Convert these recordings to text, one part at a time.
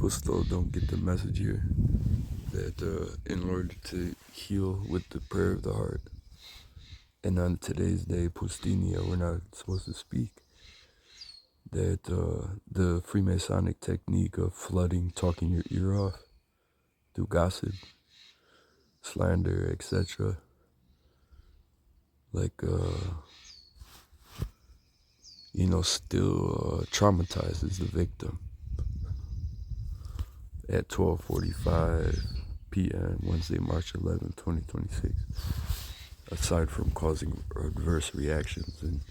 people still don't get the message here that in order to heal with the prayer of the heart, and on today's day, Pustinia, we're not supposed to speak, that the Freemasonic technique of flooding, talking your ear off through gossip, slander, etc., still traumatizes the victim. At 12:45 p.m. Wednesday, March 11, 2026. Aside from causing adverse reactions and,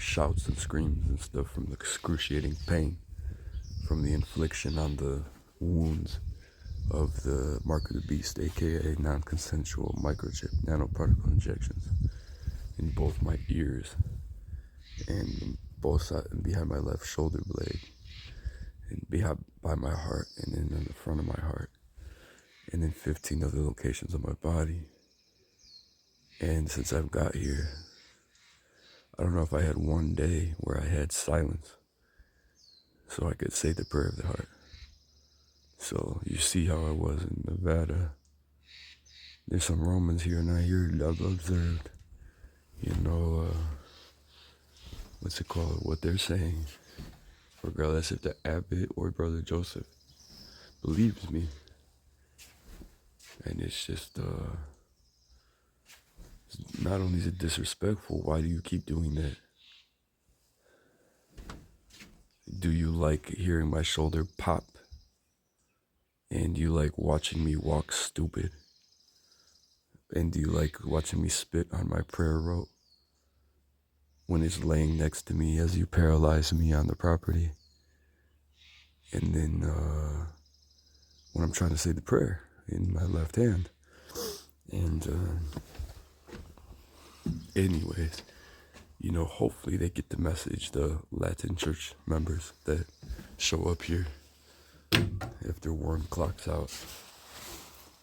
shouts and screams and stuff from the excruciating pain from the infliction on the wounds of the Mark of the Beast, aka non-consensual microchip nanoparticle injections in both my ears and both sides and behind my left shoulder blade and by my heart and then in the front of my heart and in 15 other locations of my body. And since I've got here, I don't know if I had one day where I had silence so I could say the prayer of the heart. So you see how I was in Nevada. There's some Romans here and I hear I've observed, what's it called, what they're saying, regardless if the abbot or Brother Joseph believes me. And it's just, not only is it disrespectful, why do you keep doing that? Do you like hearing my shoulder pop? And do you like watching me walk stupid? And do you like watching me spit on my prayer rope when it's laying next to me as you paralyze me on the property? And then when I'm trying to say the prayer in my left hand. And anyways, hopefully they get the message, the Latin church members that show up here after worm clocks out.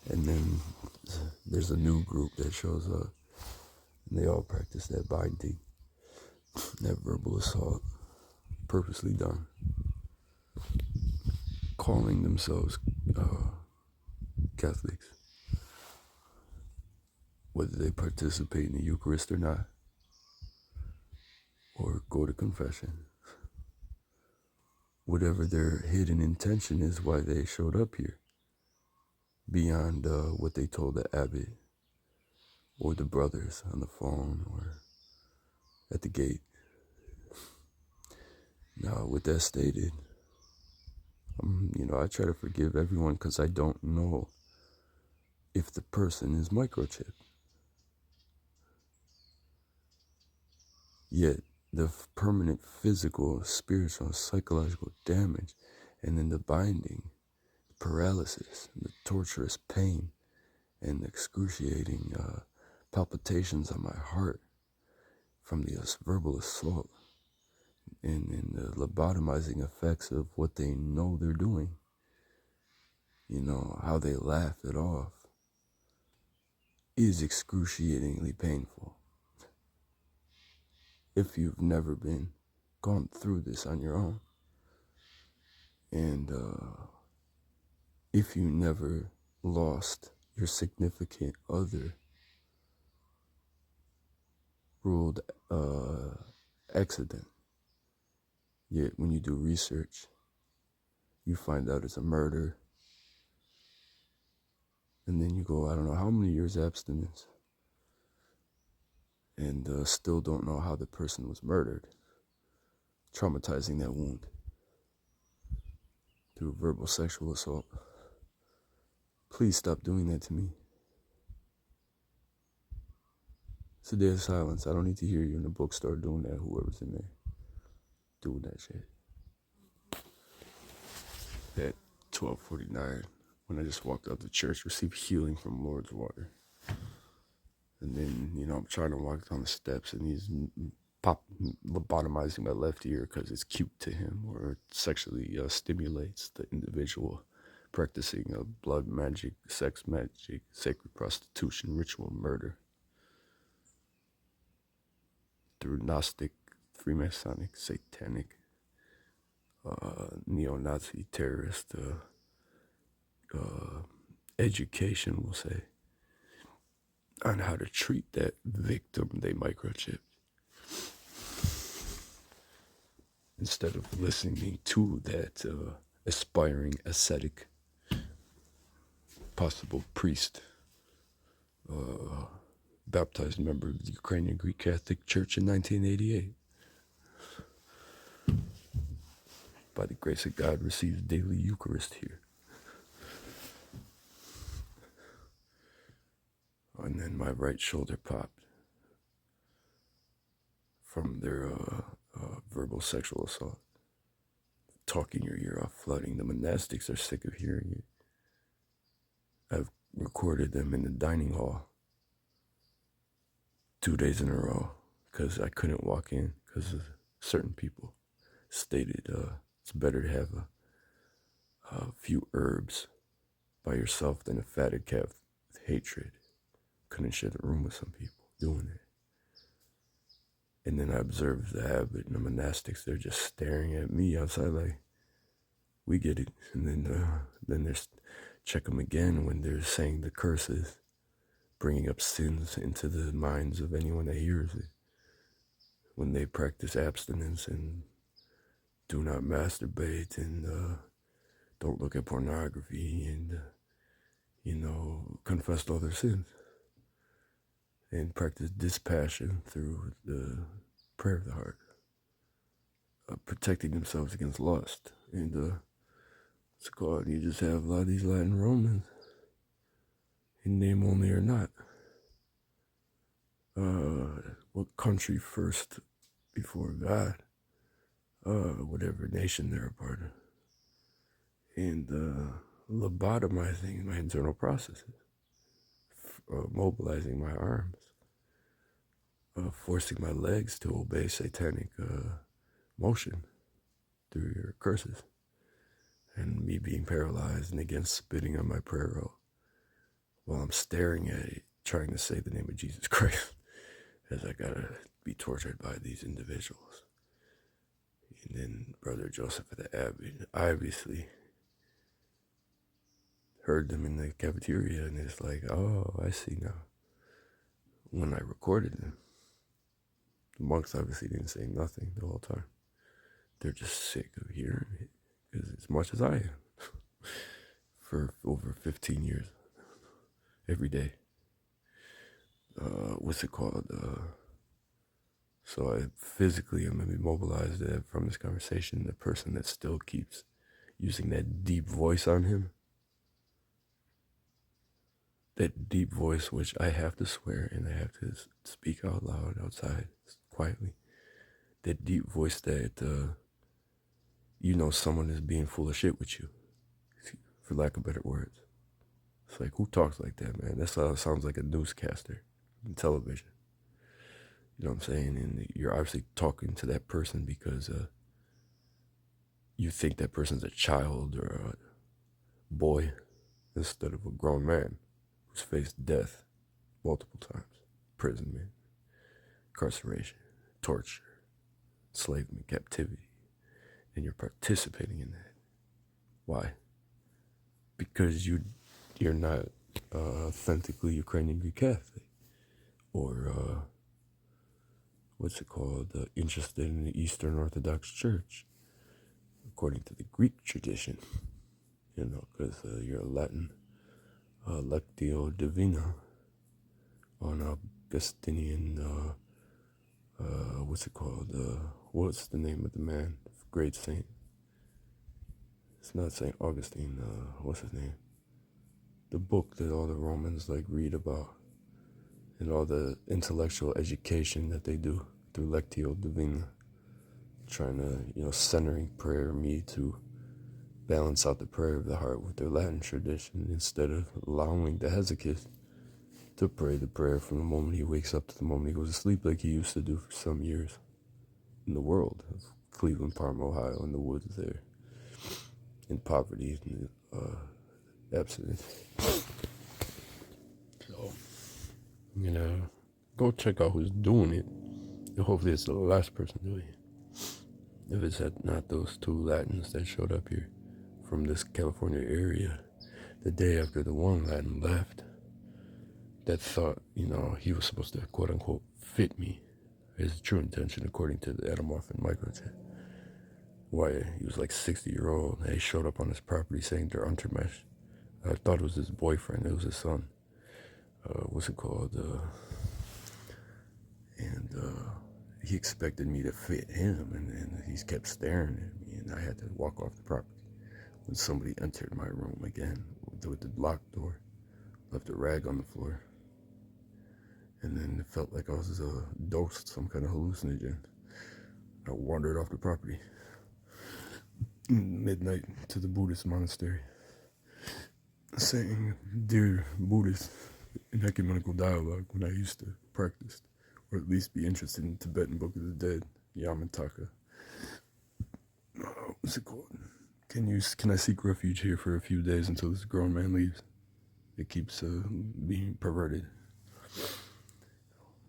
And then there's a new group that shows up and they all practice that binding, that verbal assault, purposely done, calling themselves Catholics, whether they participate in the Eucharist or not, or go to confession. Whatever their hidden intention is why they showed up here, beyond what they told the abbot or the brothers on the phone or at the gate. Now, with that stated, I try to forgive everyone because I don't know if the person is microchipped. Yet, the permanent physical, spiritual, psychological damage, and then the binding, the paralysis, the torturous pain, and the excruciating palpitations on my heart from the verbal assault, and the lobotomizing effects of what they know they're doing. How they laugh it off is excruciatingly painful. If you've never gone through this on your own, and if you never lost your significant other ruled accident, yet when you do research, you find out it's a murder, and then you go, I don't know how many years abstinence, and still don't know how the person was murdered, traumatizing that wound through verbal sexual assault. Please stop doing that to me. It's a day of silence. I don't need to hear you in the bookstore doing that, whoever's in there doing that shit. At 12:49, when I just walked out the church, received healing from Lord's water. And then, I'm trying to walk down the steps and he's lobotomizing my left ear because it's cute to him or it sexually stimulates the individual practicing blood magic, sex magic, sacred prostitution, ritual murder through Gnostic, Freemasonic, satanic neo-Nazi terrorist education, we'll say, on how to treat that victim they microchipped, instead of listening to that aspiring ascetic, possible priest, baptized member of the Ukrainian Greek Catholic Church in 1988. By the grace of God, receives daily Eucharist here. And then my right shoulder popped from their verbal sexual assault, talking your ear off, flooding. The monastics are sick of hearing it. I've recorded them in the dining hall 2 days in a row because I couldn't walk in because certain people stated it's better to have a few herbs by yourself than a fatted calf with hatred. Couldn't share the room with some people doing it. And then I observed the habit, and the monastics, they're just staring at me outside like, we get it. And then there's check them again when they're saying the curses, bringing up sins into the minds of anyone that hears it. When they practice abstinence and do not masturbate and don't look at pornography and, confess all their sins. And practice dispassion through the prayer of the heart, protecting themselves against lust. And what's it called? You just have a lot of these Latin Romans, in name only or not. What country first before God? Whatever nation they're a part of. And lobotomizing my internal processes, mobilizing my arms, forcing my legs to obey satanic motion through your curses, and me being paralyzed and again spitting on my prayer roll while I'm staring at it, trying to say the name of Jesus Christ as I gotta be tortured by these individuals. And then Brother Joseph at the Abbey obviously heard them in the cafeteria, and it's like, oh, I see now. When I recorded them, the monks obviously didn't say nothing the whole time. They're just sick of hearing it, because as much as I am, for over 15 years, every day. What's it called? So I physically am immobilized from this conversation. The person that still keeps using that deep voice on him, that deep voice which I have to swear and I have to speak out loud outside quietly. That deep voice that someone is being full of shit with you, for lack of better words. It's like, who talks like that, man? That sounds like a newscaster on television. You know what I'm saying? And you're obviously talking to that person because you think that person's a child or a boy instead of a grown man who's faced death multiple times, imprisonment, incarceration, torture, enslavement, captivity, and you're participating in that. Why? Because you're not authentically Ukrainian Greek Catholic, or interested in the Eastern Orthodox Church, according to the Greek tradition, because you're a Latin Lectio Divina on Augustinian, what's the name of the man, great saint? It's not St. Augustine, what's his name? The book that all the Romans read about, and all the intellectual education that they do through Lectio Divina, trying to, centering prayer, me to balance out the prayer of the heart with their Latin tradition, instead of allowing the Hesychist to pray the prayer from the moment he wakes up to the moment he goes to sleep, like he used to do for some years in the world of Cleveland, Parma, Ohio, in the woods there, in poverty and abstinence. So, go check out who's doing it. And hopefully it's the last person doing it. If it's not those two Latins that showed up here from this California area the day after the one Latin left, that thought, he was supposed to quote unquote fit me, his true intention according to the anamorphic microchip. Why, he was like 60-year-old, and he showed up on his property saying they're untermesh. I thought it was his boyfriend, it was his son. What's it called? He expected me to fit him, and he kept staring at me, and I had to walk off the property. When somebody entered my room again with the locked door, left a rag on the floor, and then it felt like I was dosed some kind of hallucinogen. I wandered off the property midnight to the Buddhist monastery, saying, "Dear Buddhist, in ecumenical dialogue when I used to practice, or at least be interested in Tibetan Book of the Dead, Yamantaka. What's it called? Can I seek refuge here for a few days until this grown man leaves? It keeps being perverted.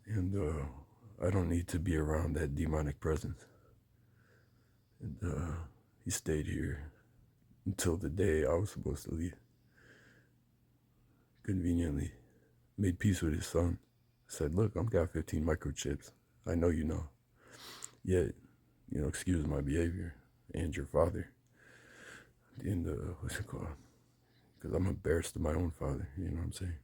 And I don't need to be around that demonic presence." And he stayed here until the day I was supposed to leave. Conveniently, made peace with his son. Said, "Look, I've got 15 microchips. I know you know. Yet, excuse my behavior and your father." And what's it called? Because I'm embarrassed of my own father, you know what I'm saying?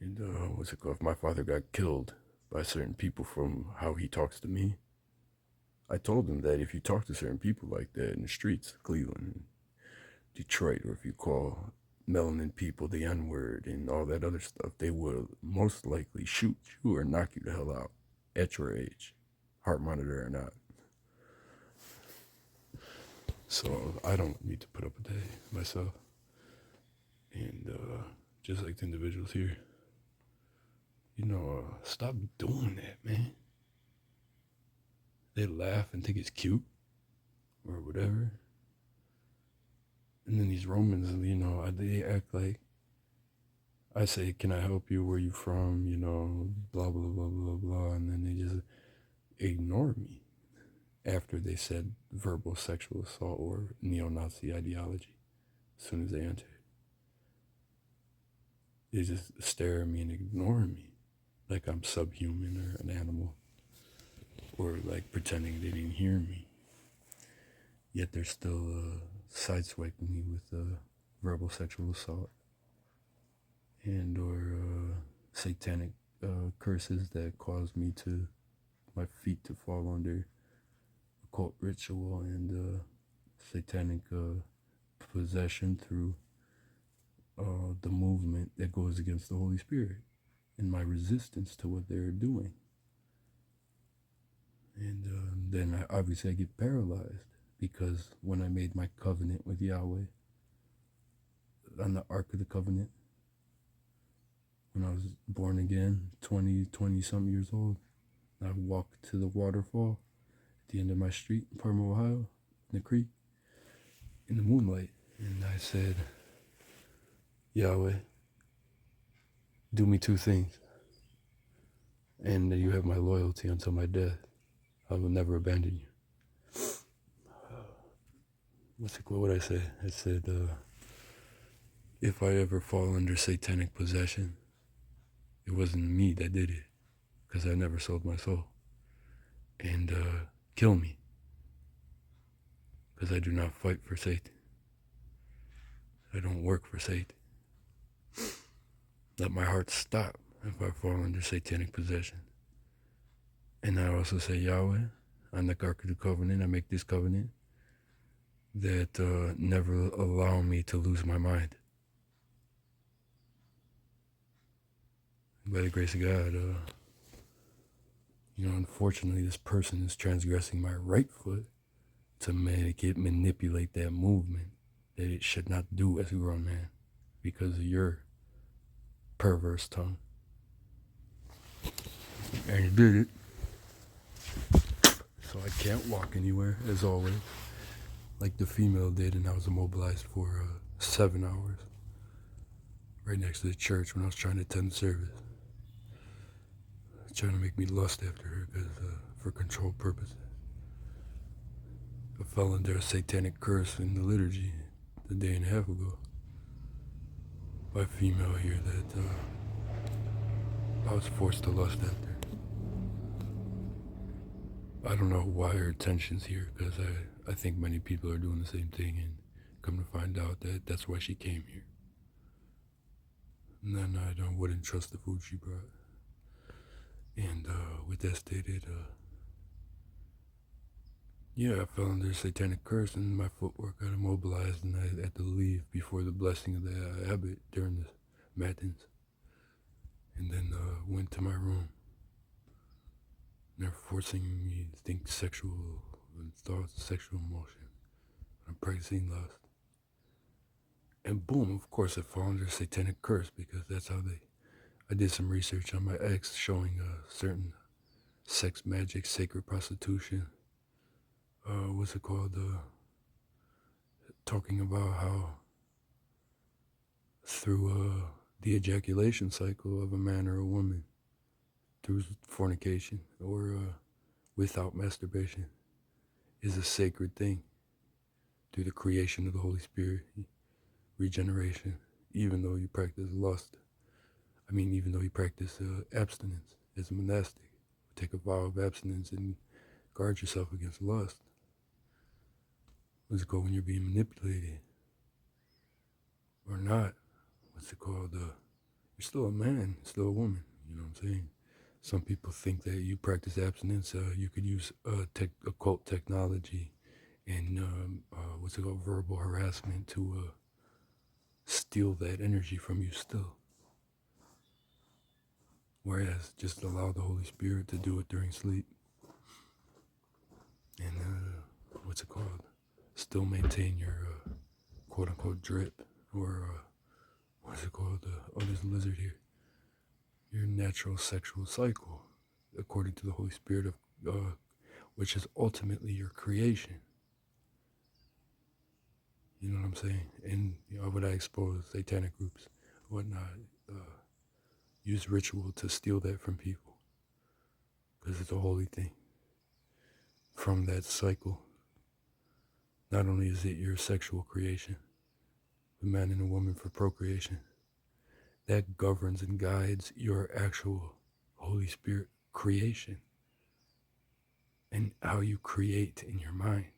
And what's it called? If my father got killed by certain people from how he talks to me, I told him that if you talk to certain people like that in the streets, Cleveland, Detroit, or if you call melanin people the N-word and all that other stuff, they will most likely shoot you or knock you the hell out at your age, heart monitor or not. So I don't need to put up a day myself. And just like the individuals here, stop doing that, man. They laugh and think it's cute or whatever. And then these Romans, they act like, I say, "Can I help you? Where you from?" Blah, blah, blah, blah, blah. And then they just ignore me after they said verbal sexual assault or neo-Nazi ideology as soon as they entered. They just stare at me and ignore me like I'm subhuman or an animal, or like pretending they didn't hear me. Yet they're still sideswiping me with verbal sexual assault and or satanic curses that caused my feet to fall under occult ritual and satanic possession through the movement that goes against the Holy Spirit and my resistance to what they're doing. And then obviously I get paralyzed, because when I made my covenant with Yahweh on the Ark of the Covenant, when I was born again, 20-something years old, I walked to the waterfall at the end of my street in Parma, Ohio, in the creek, in the moonlight, and I said, "Yahweh, do me two things, and you have my loyalty until my death. I will never abandon you." What would I say? I said, if I ever fall under satanic possession, it wasn't me that did it, because I never sold my soul. And kill me, because I do not fight for Satan. I don't work for Satan. Let my heart stop if I fall under satanic possession. And I also say, Yahweh, on the Ark of the Covenant, I make this covenant that never allow me to lose my mind. By the grace of God, unfortunately, this person is transgressing my right foot to make it manipulate that movement that it should not do as a grown man because of your perverse tongue. And you did it. So I can't walk anywhere, as always, like the female did, and I was immobilized for 7 hours right next to the church when I was trying to attend the service. Trying to make me lust after her because for control purposes. I fell under a satanic curse in the liturgy a day and a half ago by a female here that I was forced to lust after. I don't know why her attention's here, because I think many people are doing the same thing, and come to find out that that's why she came here. And then I wouldn't trust the food she brought. And with that stated, yeah, I fell under a satanic curse, and my footwork got immobilized, and I had to leave before the blessing of the abbot during the matins. And then went to my room. And they're forcing me to think sexual thoughts, sexual emotion. I'm practicing lust. And boom, of course, I fall under a satanic curse, because that's how I did some research on my ex showing certain sex magic, sacred prostitution. What's it called? Talking about how through the ejaculation cycle of a man or a woman, through fornication or without masturbation, is a sacred thing. Through the creation of the Holy Spirit, regeneration, even though you practice lust. Even though you practice abstinence as a monastic, take a vow of abstinence and guard yourself against lust. What's it called when you're being manipulated? Or not? What's it called? You're still a man, still a woman. You know what I'm saying? Some people think that you practice abstinence, you could use occult technology and verbal harassment to steal that energy from you still. Whereas just allow the Holy Spirit to do it during sleep. And still maintain your quote unquote drip, or there's a lizard here. Your natural sexual cycle, according to the Holy Spirit of which is ultimately your creation. You know what I'm saying? And would I expose satanic groups, whatnot, use ritual to steal that from people, because it's a holy thing. From that cycle, not only is it your sexual creation, the man and a woman for procreation, that governs and guides your actual Holy Spirit creation and how you create in your mind,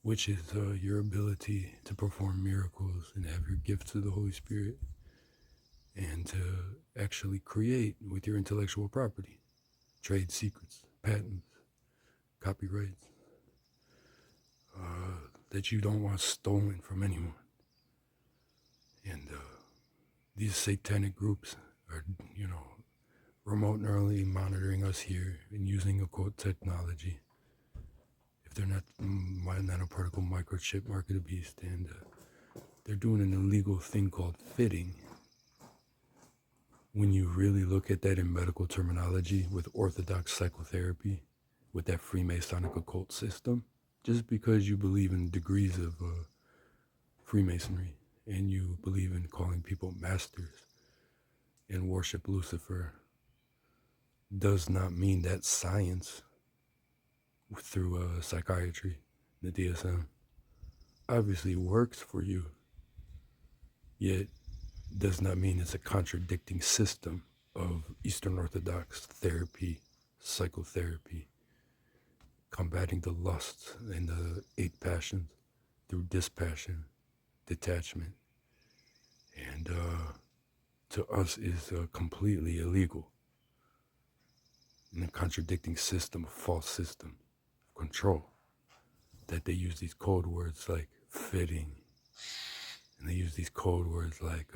which is your ability to perform miracles and have your gifts of the Holy Spirit, and to actually create with your intellectual property, trade secrets, patents, copyrights, that you don't want stolen from anyone. And these satanic groups are, remotely monitoring us here and using occult technology. If they're not my nanoparticle microchip mark of the beast, and they're doing an illegal thing called fitting. When you really look at that in medical terminology with orthodox psychotherapy, with that Freemasonic occult system, just because you believe in degrees of Freemasonry and you believe in calling people masters and worship Lucifer, does not mean that science through psychiatry, the DSM, obviously works for you, yet does not mean it's a contradicting system of Eastern Orthodox therapy, psychotherapy, combating the lusts and the 8 passions through dispassion, detachment, and to us is completely illegal, and a contradicting system, a false system of control, that they use these code words like fitting, and they use these code words like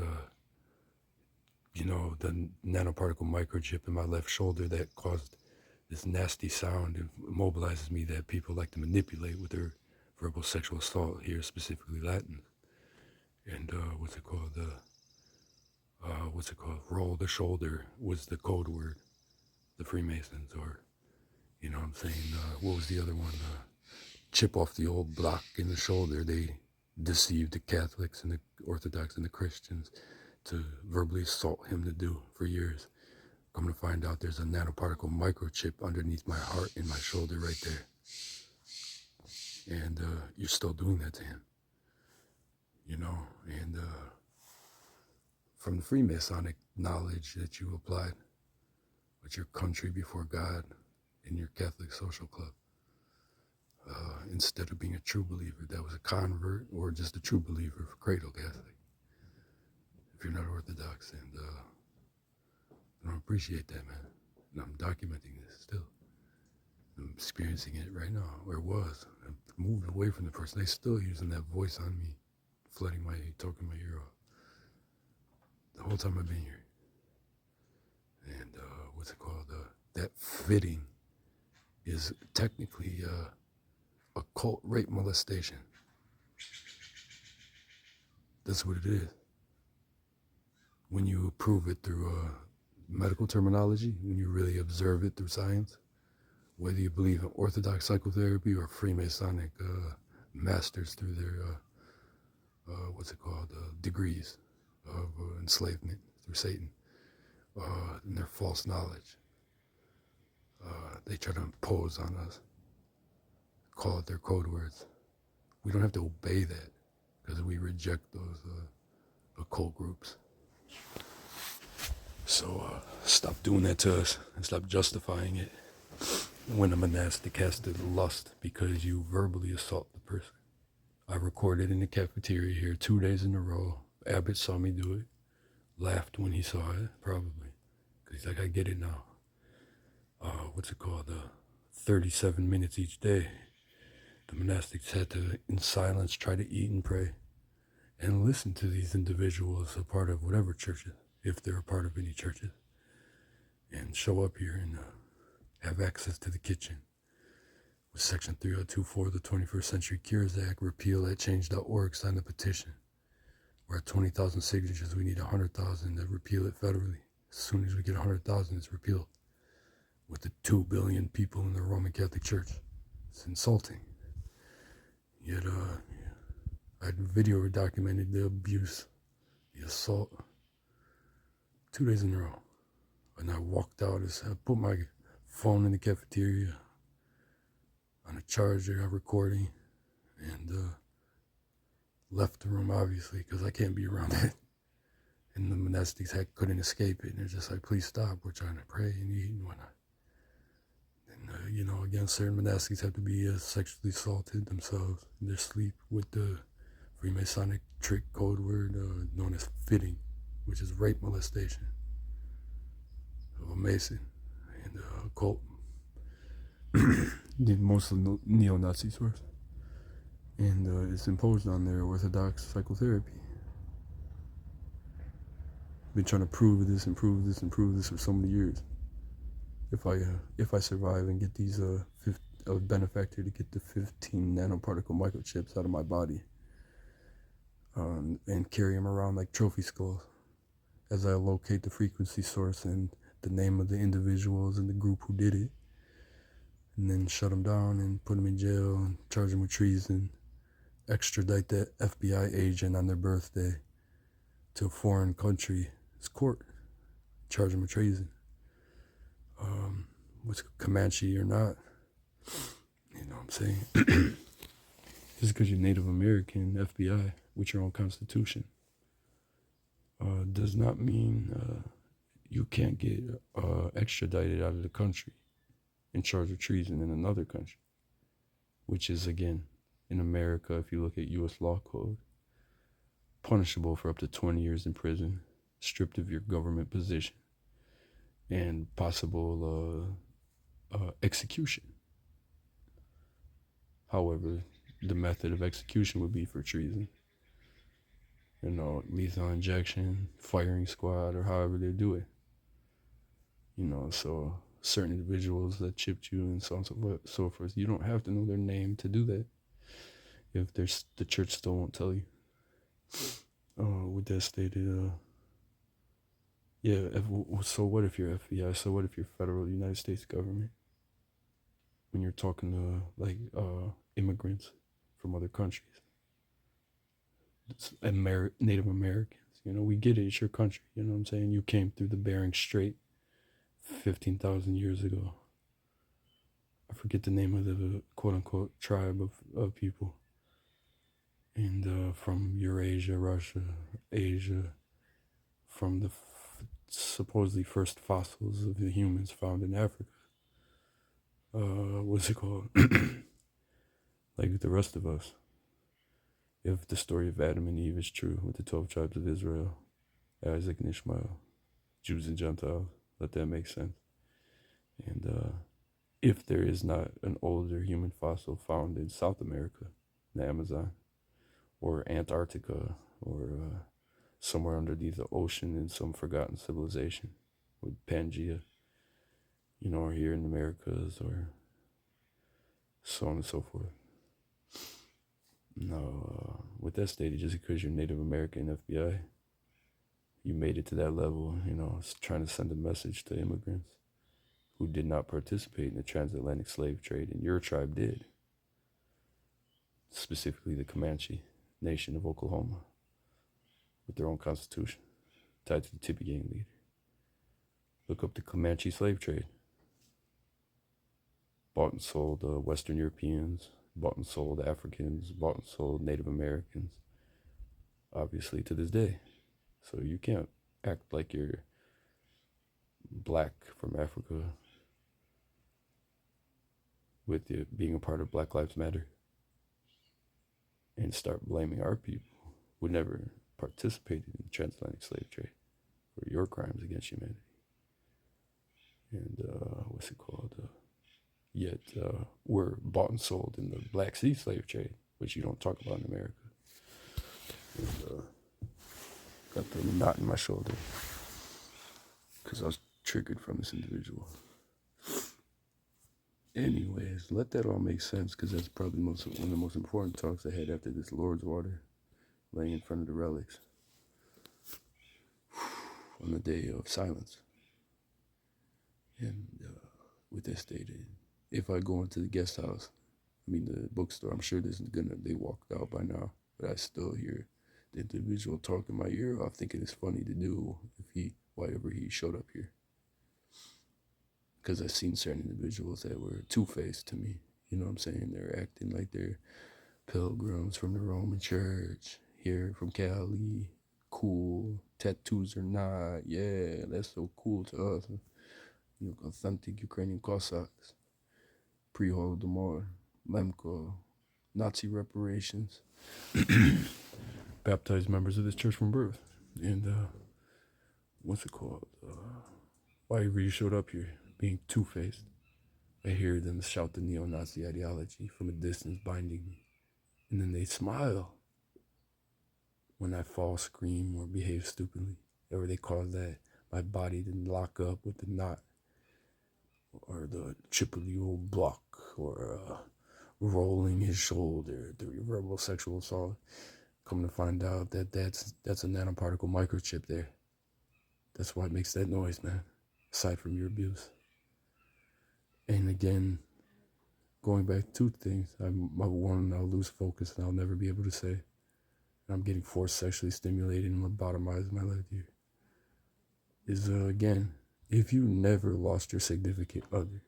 the nanoparticle microchip in my left shoulder that caused this nasty sound and immobilizes me, that people like to manipulate with their verbal sexual assault here, specifically Latin. And roll the shoulder was the code word, the Freemasons, or, what was the other one? Chip off the old block in the shoulder. They deceived the Catholics and the Orthodox and the Christians to verbally assault him to do for years. I'm going to find out there's a nanoparticle microchip underneath my heart in my shoulder right there. And you're still doing that to him, you know. And from the Freemasonic knowledge that you applied with your country before God in your Catholic social club, instead of being a true believer that was a convert, or just a true believer for Cradle Catholic, if you're not Orthodox. And I don't appreciate that, man. And I'm documenting this still. I'm experiencing it right now, or was. I've moved away from the person. They still using that voice on me, flooding my, talking my ear off. The whole time I've been here. And what's it called? That fitting is technically occult rape molestation. That's what it is. When you prove it through medical terminology, when you really observe it through science, whether you believe in Orthodox psychotherapy or Freemasonic masters through their, degrees of enslavement through Satan, and their false knowledge. They try to impose on us, call it their code words. We don't have to obey that because we reject those occult groups. So stop doing that to us and stop justifying it when a monastic has to lust because you verbally assault the person. I recorded in the cafeteria here 2 days in a row. Abbott saw me do it, laughed when he saw it, probably, because he's like, I get it now. 37 minutes each day. The monastics had to, in silence, try to eat and pray and listen to these individuals, a part of whatever churches, if they're a part of any churches, and show up here and have access to the kitchen. With Section 3024 of the 21st Century Cures Act, repeal at change.org, sign the petition. We're at 20,000 signatures. We need 100,000 to repeal it federally. As soon as we get 100,000, it's repealed. With the 2 billion people in the Roman Catholic Church. It's insulting. Yet, I video documented the abuse, the assault, 2 days in a row. And I walked out, I put my phone in the cafeteria on a charger, I'm recording, and left the room, obviously, because I can't be around that. And the monastics couldn't escape it. And they're just like, please stop. We're trying to pray and eat and whatnot. And, again, certain monastics have to be sexually assaulted themselves in their sleep with the Freemasonic trick code word known as fitting, which is rape molestation of a Mason and a cult. Most of the neo-Nazis were. And it's imposed on their Orthodox psychotherapy. Been trying to prove this and prove this and prove this for so many years. If I survive and get these a benefactor to get the 15 nanoparticle microchips out of my body, and carry them around like trophy skulls, as I locate the frequency source and the name of the individuals and the group who did it, and then shut them down and put them in jail and charge them with treason, extradite that FBI agent on their birthday to a foreign country's court, charge them with treason. What's Comanche or not, you know what I'm saying? Just because you're Native American, FBI, with your own constitution, does not mean you can't get extradited out of the country and charged with treason in another country, which is, again, in America, if you look at U.S. law code, punishable for up to 20 years in prison, stripped of your government position, and possible execution. However, the method of execution would be for treason. Lethal injection, firing squad, or however they do it. So certain individuals that chipped you and so on and so forth, you don't have to know their name to do that. If the church still won't tell you. With that stated, so what if you're FBI? So what if you're federal United States government? When you're talking to immigrants from other countries, Native Americans, we get it. It's your country. You know what I'm saying? You came through the Bering Strait 15,000 years ago. I forget the name of the quote unquote tribe of people. And from Eurasia, Russia, Asia, from the supposedly first fossils of the humans found in Africa. What's it called? Like the rest of us. If the story of Adam and Eve is true with the 12 tribes of Israel, Isaac and Ishmael, Jews and Gentiles, let that make sense. And if there is not an older human fossil found in South America, the Amazon, or Antarctica, or somewhere underneath the ocean in some forgotten civilization with Pangea, or here in the Americas, or so on and so forth. No, with that stated, just because you're Native American FBI, you made it to that level, trying to send a message to immigrants who did not participate in the transatlantic slave trade, and your tribe did, specifically the Comanche Nation of Oklahoma, with their own constitution, tied to the Tippy Gang leader. Look up the Comanche slave trade. Bought and sold Western Europeans, bought and sold Africans, bought and sold Native Americans, obviously to this day. So you can't act like you're black from Africa with it being a part of Black Lives Matter and start blaming our people who never participated in the transatlantic slave trade for your crimes against humanity. And what's it called? Yet we're bought and sold in the Black Sea slave trade, which you don't talk about in America. And, got the knot in my shoulder because I was triggered from this individual. Anyways, let that all make sense, because that's probably one of the most important talks I had after this Lord's Water, laying in front of the relics on the day of silence. And with that stated, if I go into the guest house, the bookstore, I'm sure they walked out by now, but I still hear the individual talk in my ear off, thinking it's funny to do why ever he showed up here. Because I've seen certain individuals that were two-faced to me. You know what I'm saying? They're acting like they're pilgrims from the Roman Church, here from Cali, cool, tattoos or not, yeah, that's so cool to us. Authentic Ukrainian Cossacks, pre-Holodomor, Lemko, Nazi reparations, baptized members of this church from birth. And what's it called? Why you showed up here, being two-faced. I hear them shout the neo-Nazi ideology from a distance, binding me. And then they smile when I fall, scream, or behave stupidly. Or they cause that my body to lock up with the knot, or the Tripoli old block, or rolling his shoulder, the verbal sexual assault. Come to find out that that's a nanoparticle microchip there. That's why it makes that noise, man. Aside from your abuse. And again, going back to things, I'll lose focus and I'll never be able to say. I'm getting forced sexually stimulated in the bottom eyes of my left ear. Is again, if you never lost your significant other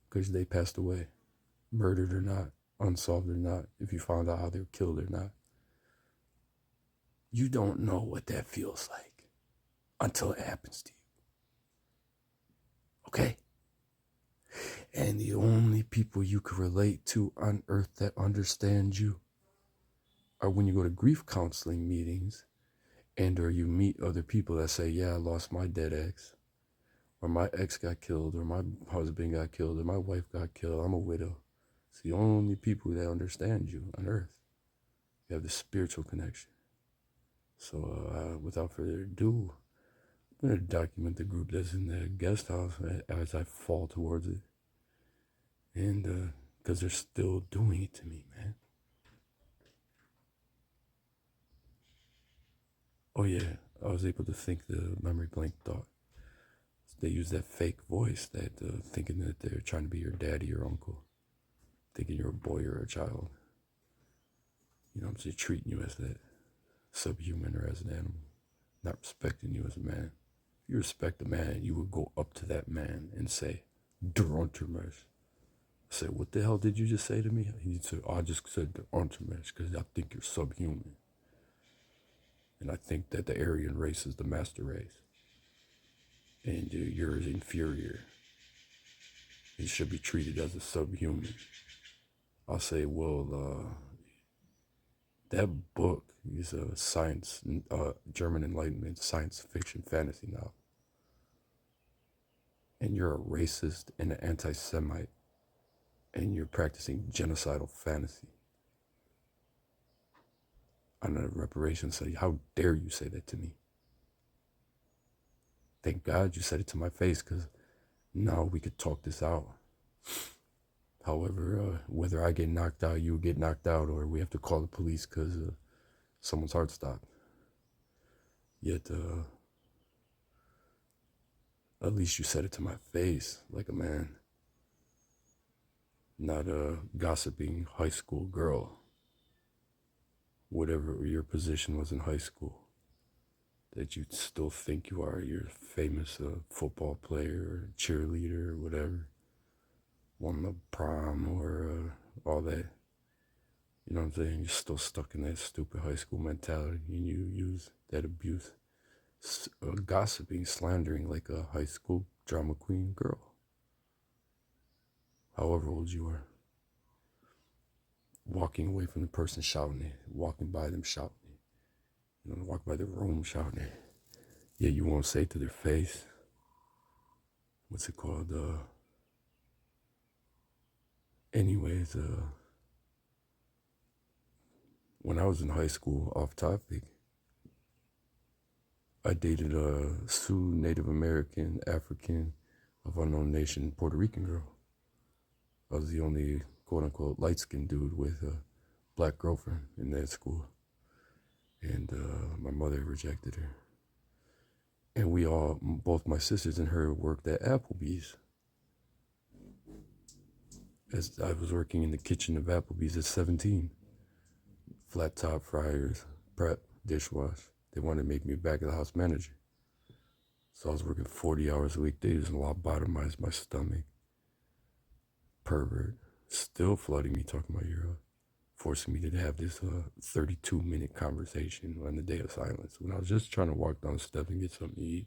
because they passed away, murdered or not, unsolved or not, if you found out how they were killed or not, you don't know what that feels like until it happens to you. Okay? And the only people you can relate to on earth that understand you are when you go to grief counseling meetings or you meet other people that say, yeah, I lost my dead ex, or my ex got killed, or my husband got killed, or my wife got killed, I'm a widow. It's the only people that understand you on earth. You have the spiritual connection. So without further ado, I'm going to document the group that's in the guest house as I fall towards it. And because they're still doing it to me, man. Oh yeah, I was able to think the memory blank thought. They use that fake voice, that thinking that they're trying to be your daddy or uncle, thinking you're a boy or a child. I'm just treating you as that subhuman or as an animal, not respecting you as a man. If you respect a man, you would go up to that man and say, Der Untermensch. I said, what the hell did you just say to me? He said, oh, I just said Der Untermensch because I think you're subhuman. And I think that the Aryan race is the master race. And you're inferior. You should be treated as a subhuman. I'll say, well, that book is a science, German Enlightenment science fiction fantasy novel. And you're a racist and an anti-Semite. And you're practicing genocidal fantasy on a reparations study. How dare you say that to me? Thank God you said it to my face, because now we could talk this out. However, whether I get knocked out, you get knocked out, or we have to call the police because someone's heart stopped. Yet, at least you said it to my face like a man, not a gossiping high school girl. Whatever your position was in high school, that you still think you are. You're a famous football player or cheerleader or whatever. Won the prom or all that. You know what I'm saying? You're still stuck in that stupid high school mentality, and you use that abuse, gossiping, slandering like a high school drama queen girl. However old you are. Walking away from the person shouting it, walking by them shouting it. You know, walk by the room shouting it. Yeah, you won't say it to their face. What's it called? Anyways, when I was in high school, off topic, I dated a Sioux, Native American, African, of unknown nation, Puerto Rican girl. I was the only quote-unquote light-skinned dude with a black girlfriend in that school. And my mother rejected her. And we all, both my sisters and her, worked at Applebee's. As I was working in the kitchen of Applebee's at 17. Flat top fryers, prep, dishwash. They wanted to make me a back of the house manager. So I was working 40 hours a week. They just lobotomized my stomach. Pervert. Still flooding me, talking about your, forcing me to have this 32-minute conversation on the day of silence when I was just trying to walk down the steps and get something to eat.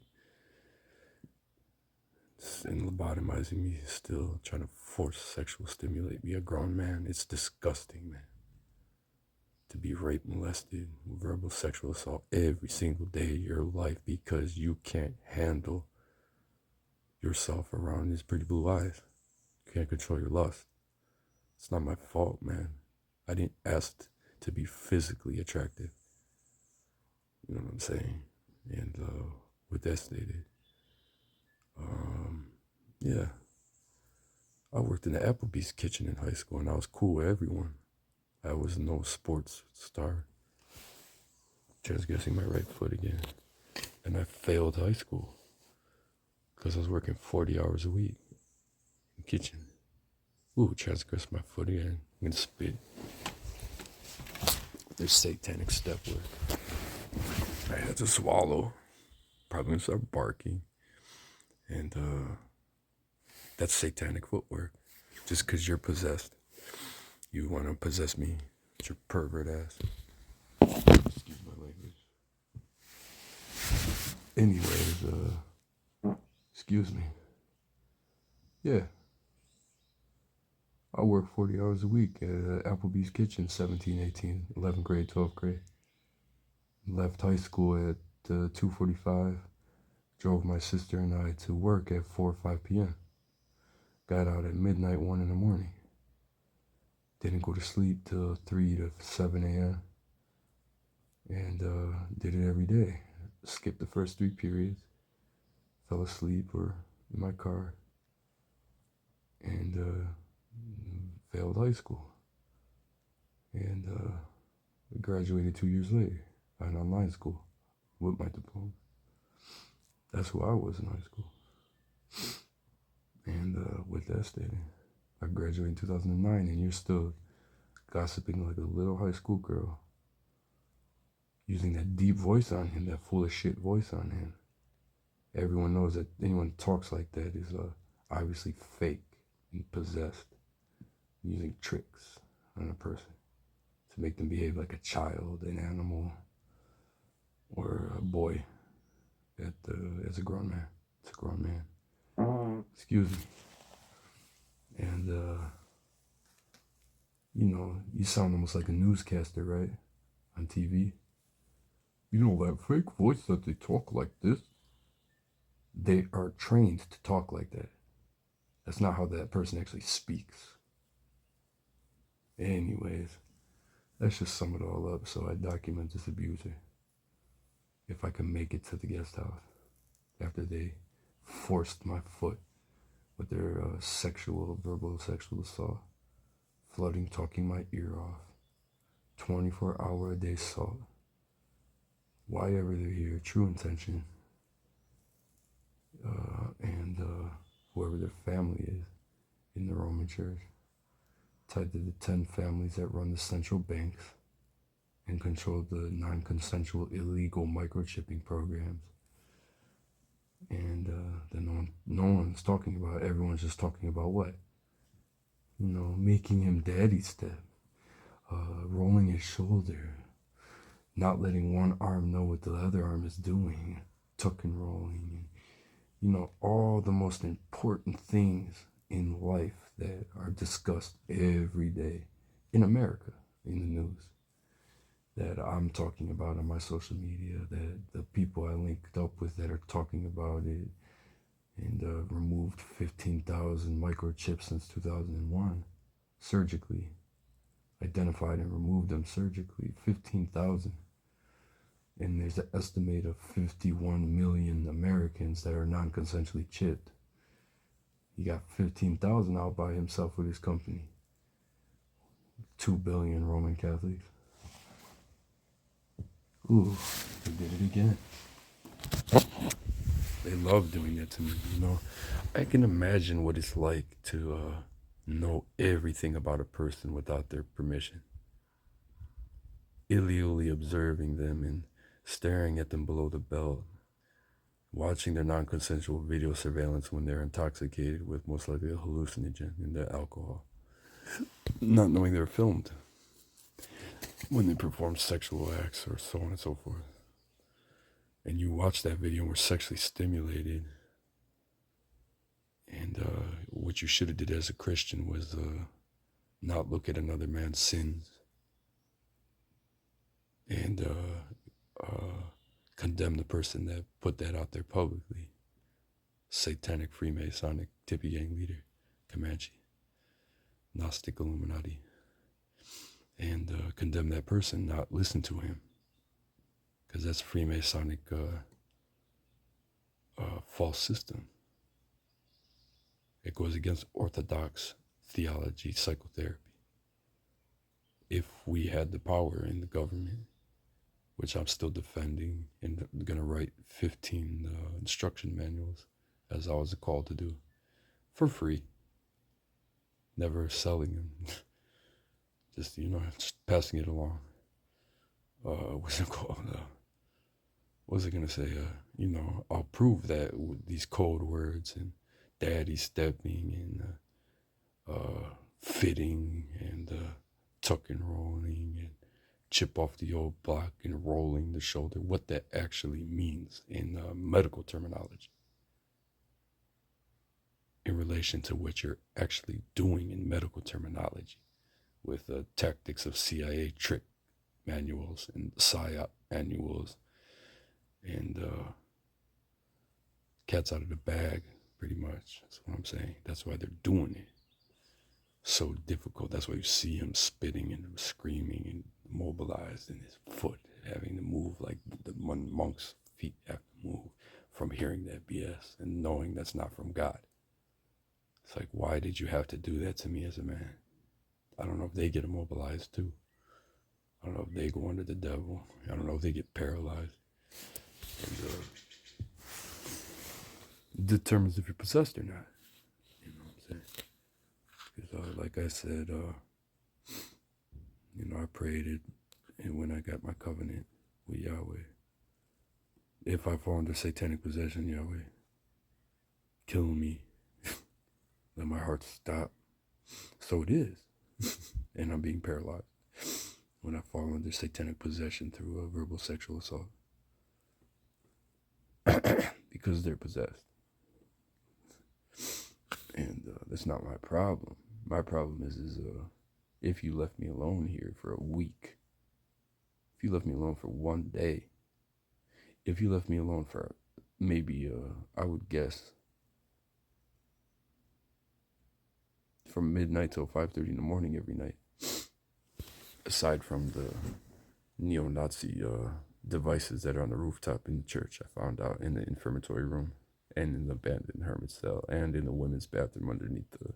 And lobotomizing me, still trying to force sexual stimulate me, a grown man. It's disgusting, man. To be raped, molested, verbal sexual assault every single day of your life because you can't handle yourself around his pretty blue eyes. You can't control your lust. It's not my fault, man. I didn't ask to be physically attractive. You know what I'm saying? And with that stated, yeah. I worked in the Applebee's kitchen in high school, and I was cool with everyone. I was no sports star. Transgressing my right foot again. And I failed high school because I was working 40 hours a week in the kitchen. Ooh, transgressed my foot again. I'm going to spit. There's satanic step work. I had to swallow. Probably going to start barking. And that's satanic footwork. Just because you're possessed. You want to possess me. It's your pervert ass. Excuse my language. Anyways, excuse me. Yeah. I worked 40 hours a week at Applebee's kitchen, 17, 18, 11th grade, 12th grade. Left high school at 2:45. Drove my sister and I to work at 4 or 5 p.m. Got out at midnight, 1 in the morning. Didn't go to sleep till 3 to 7 a.m. And did it every day. Skipped the first 3 periods. Fell asleep or in my car. And failed high school. And graduated 2 years later at an online school with my diploma. That's who I was in high school. And with that stated, I graduated in 2009, and you're still gossiping like a little high school girl. Using that deep voice on him, that full of shit voice on him. Everyone knows that anyone talks like that is obviously fake and possessed, using tricks on a person to make them behave like a child, an animal, or a boy as a grown man. It's a grown man. Excuse me. And, you sound almost like a newscaster, right? On TV. You know that fake voice that they talk like this? They are trained to talk like that. That's not how that person actually speaks. Anyways, let's just sum it all up. So I document this abuser. If I can make it to the guest house after they forced my foot with their verbal sexual assault, flooding, talking my ear off, 24-hour a day assault. Why ever they're here, true intention, and whoever their family is in the Roman Church, tied to the 10 families that run the central banks and control the non-consensual illegal microchipping programs. And then no one's talking about it. Everyone's just talking about what? Making him daddy step, rolling his shoulder, not letting one arm know what the other arm is doing, tuck and rolling, and, all the most important things in life that are discussed every day in America, in the news, that I'm talking about on my social media, that the people I linked up with that are talking about it, and removed 15,000 microchips since 2001, surgically, identified and removed them surgically, 15,000. And there's an estimate of 51 million Americans that are non-consensually chipped. He got 15,000 out by himself with his company. 2 billion Roman Catholics. Ooh, they did it again. They love doing that to me, I can imagine what it's like to know everything about a person without their permission. Illegally observing them and staring at them below the belt, watching their non-consensual video surveillance when they're intoxicated with most likely a hallucinogen in their alcohol, not knowing they're filmed when they perform sexual acts or so on and so forth. And you watch that video and were sexually stimulated, and what you should have did as a Christian was not look at another man's sins and condemn the person that put that out there publicly. Satanic Freemasonic Tippy Gang leader, Comanche, Gnostic Illuminati, and condemn that person, not listen to him, because that's Freemasonic false system. It goes against orthodox theology, psychotherapy. If we had the power in the government, which I'm still defending, and I'm going to write 15 instruction manuals, as I was called to do, for free. Never selling them. Just, just passing it along. What's it called? What was I going to say? I'll prove that with these code words and daddy stepping and fitting and tuck and rolling and chip off the old block and rolling the shoulder, what that actually means in medical terminology in relation to what you're actually doing in medical terminology with the tactics of CIA trick manuals and PSYOP manuals and cat's out of the bag, pretty much. That's what I'm saying. That's why they're doing it. So difficult. That's why you see him spitting and screaming and mobilized in his foot, having to move like the monk's feet have to move from hearing that BS and knowing that's not from God. It's like, why did you have to do that to me as a man? I don't know if they get immobilized too. I don't know if they go under the devil. I don't know if they get paralyzed. And, determines if you're possessed or not. You know what I'm saying? Because like I said, I prayed it, and when I got my covenant with Yahweh, if I fall under satanic possession, Yahweh, kill me, Let my heart stop. So it is. And I'm being paralyzed when I fall under satanic possession through a verbal sexual assault. Because they're possessed. And that's not my problem. My problem is if you left me alone here for a week, if you left me alone for one day, if you left me alone for maybe, I would guess, from midnight till 5:30 in the morning every night, aside from the neo-Nazi devices that are on the rooftop in the church, I found out in the infirmary room and in the abandoned hermit cell and in the women's bathroom underneath the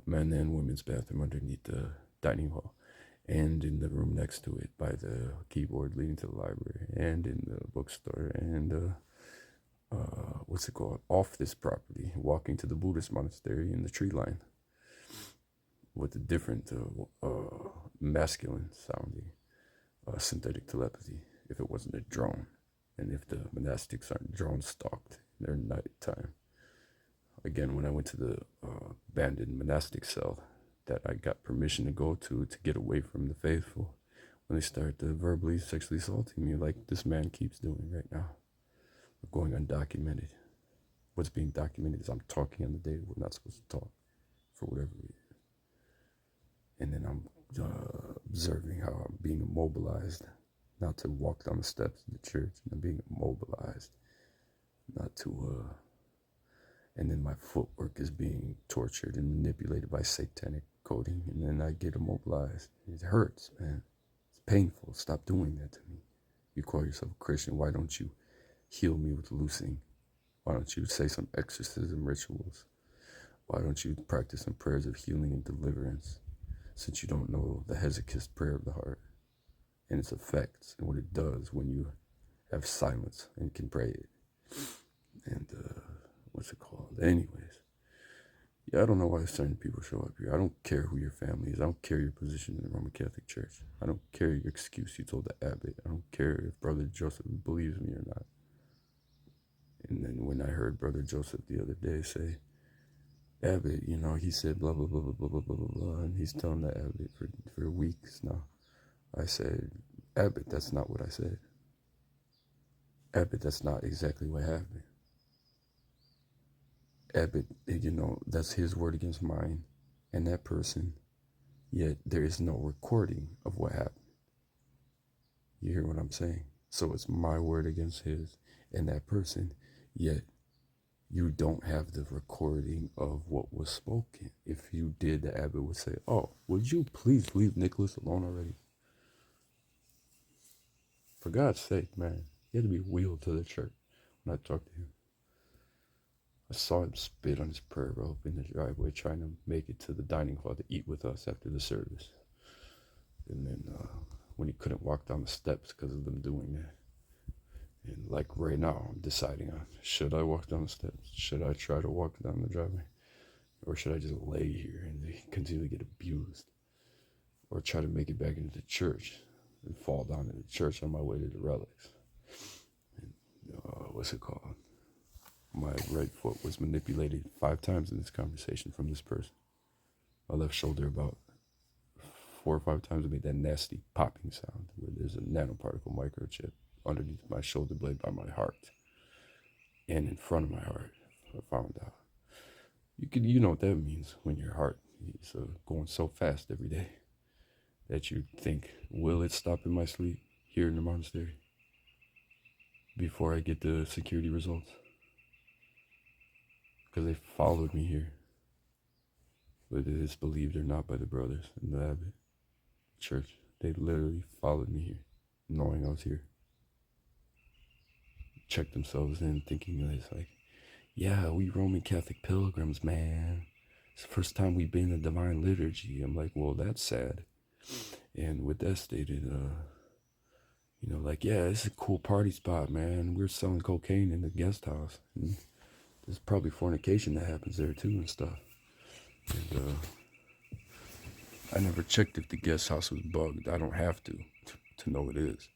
men and women's bathroom underneath the dining hall, and in the room next to it by the keyboard leading to the library, and in the bookstore, and what's it called, off this property, walking to the Buddhist monastery in the tree line with a different masculine sounding synthetic telepathy, if it wasn't a drone, and if the monastics aren't drone stalked in their nighttime. Again, when I went to the abandoned monastic cell that I got permission to go to get away from the faithful, when they start verbally sexually assaulting me like this man keeps doing right now, going undocumented. What's being documented is I'm talking on the day we're not supposed to talk for whatever reason. And then I'm observing how I'm being immobilized, not to walk down the steps of the church, and I'm being immobilized, not to, and then my footwork is being tortured and manipulated by satanic coding, and then I get immobilized. It hurts, man. It's painful. Stop doing that to me. You call yourself a Christian. Why don't you heal me with loosing? Why don't you say some exorcism rituals? Why don't you practice some prayers of healing and deliverance? Since you don't know the Hezekiah prayer of the heart and its effects and what it does when you have silence and can pray it. And what's it called? Anyways, yeah, I don't know why certain people show up here. I don't care who your family is. I don't care your position in the Roman Catholic Church. I don't care your excuse you told the abbot. I don't care if Brother Joseph believes me or not. And then when I heard Brother Joseph the other day say, Abbott, he said blah, blah, blah, blah, blah, blah, blah, blah, blah, and he's telling the Abbott for weeks now. I said, Abbott, that's not what I said. Abbott, that's not exactly what happened. Abbott, that's his word against mine and that person, yet there is no recording of what happened. You hear what I'm saying? So it's my word against his and that person, yet you don't have the recording of what was spoken. If you did, the abbot would say, oh, would you please leave Nicholas alone already? For God's sake, man, he had to be wheeled to the church when I talked to him. I saw him spit on his prayer rope in the driveway trying to make it to the dining hall to eat with us after the service. And then when he couldn't walk down the steps because of them doing that. And like right now, I'm deciding on, should I walk down the steps? Should I try to walk down the driveway? Or should I just lay here and continue to get abused? Or try to make it back into the church and fall down in the church on my way to the relics? And, what's it called? My right foot was manipulated 5 times in this conversation from this person. My left shoulder about 4 or 5 times made that nasty popping sound where there's a nanoparticle microchip underneath my shoulder blade by my heart and in front of my heart. I found out. You know what that means when your heart is going so fast every day that you think, will it stop in my sleep here in the monastery before I get the security results? Because they followed me here, whether it's believed or not by the brothers in the abbot church. They literally followed me here, knowing I was here. Checked themselves in, thinking it's like, yeah, we Roman Catholic pilgrims, man. It's the first time we've been in the divine liturgy. I'm like, well, that's sad. And with that stated, like, yeah, it's a cool party spot, man. We're selling cocaine in the guest house. And there's probably fornication that happens there too and stuff. And I never checked if the guest house was bugged. I don't have to know it is.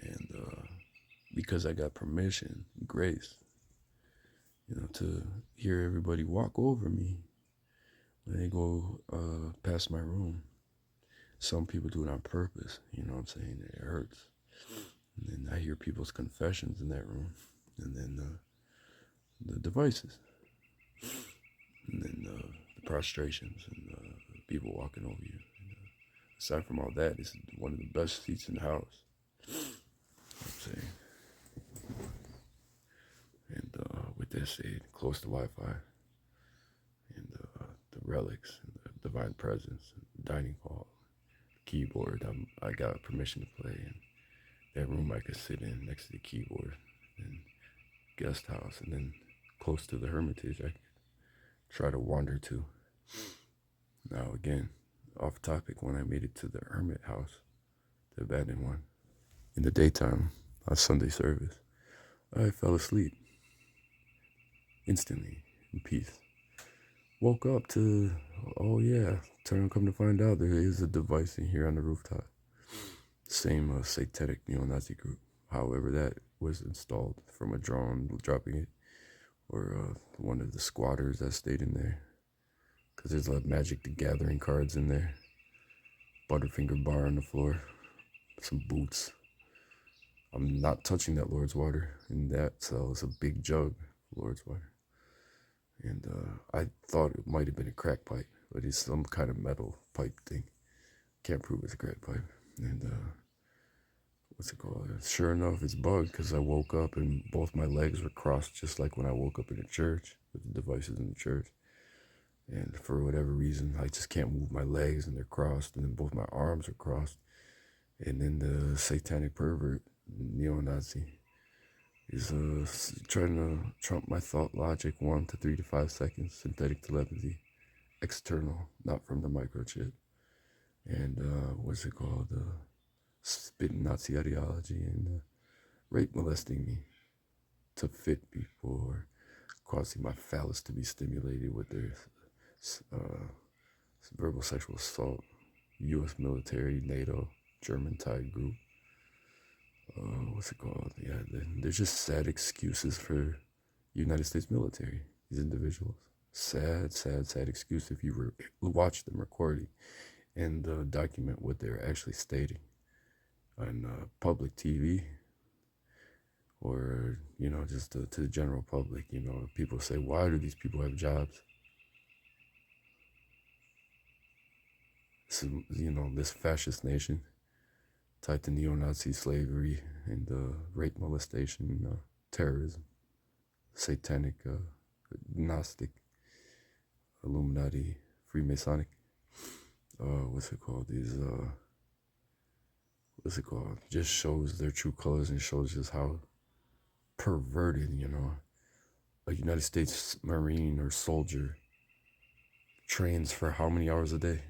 And because I got permission, grace, to hear everybody walk over me when they go past my room. Some people do it on purpose, you know what I'm saying? It hurts. And then I hear people's confessions in that room. And then the devices. And then the prostrations and people walking over you. And, aside from all that, it's one of the best seats in the house. You know what I'm saying? And with that said, close to Wi-Fi. And the relics, and the divine presence, and the dining hall, keyboard. I got permission to play in that room I could sit in next to the keyboard, and guest house, and then close to the Hermitage I could try to wander to. Now again, off topic, when I made it to the Hermit house, the abandoned one, in the daytime, on Sunday service, I fell asleep instantly in peace. Woke up to, oh yeah, come to find out there is a device in here on the rooftop. Same satanic neo-Nazi group. However, that was installed from a drone dropping it, or one of the squatters that stayed in there. Because there's a Magic the Gathering cards in there. Butterfinger bar on the floor. Some boots. I'm not touching that Lord's water. In that cell is a big jug of Lord's water. And I thought it might have been a crack pipe, but it's some kind of metal pipe thing. Can't prove it's a crack pipe. And what's it called? Sure enough, it's bugged because I woke up and both my legs were crossed, just like when I woke up in the church with the devices in the church. And for whatever reason, I just can't move my legs, and they're crossed, and then both my arms are crossed. And then the satanic pervert, neo-Nazi, is trying to trump my thought logic 1 to 3 to 5 seconds, synthetic telepathy, external, not from the microchip. And what's it called? Spitting Nazi ideology and rape molesting me to fit people, or causing my phallus to be stimulated with their verbal sexual assault. U.S. military, NATO, German tied group. What's it called? Yeah, there's just sad excuses for United States military. These individuals, sad excuse if you watch them recording and document what they're actually stating on public TV, or just to the general public. People say, why do these people have jobs? So, this fascist nation tied to neo-Nazi slavery and rape, molestation, terrorism, satanic, Gnostic, Illuminati, Freemasonic. What's it called? Just shows their true colors and shows just how perverted, a United States Marine or soldier trains for how many hours a day?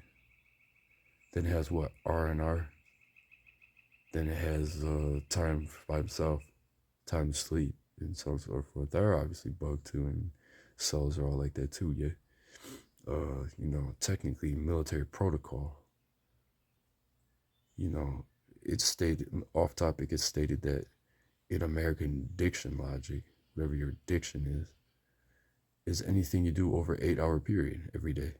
Then it has what? R&R. Then it has time by himself, time to sleep, and so on and so forth. They're obviously bugged too, and cells are all like that too, yeah. Technically military protocol. It's stated, off topic, it's stated that in American diction logic, whatever your diction is anything you do over 8-hour period every day.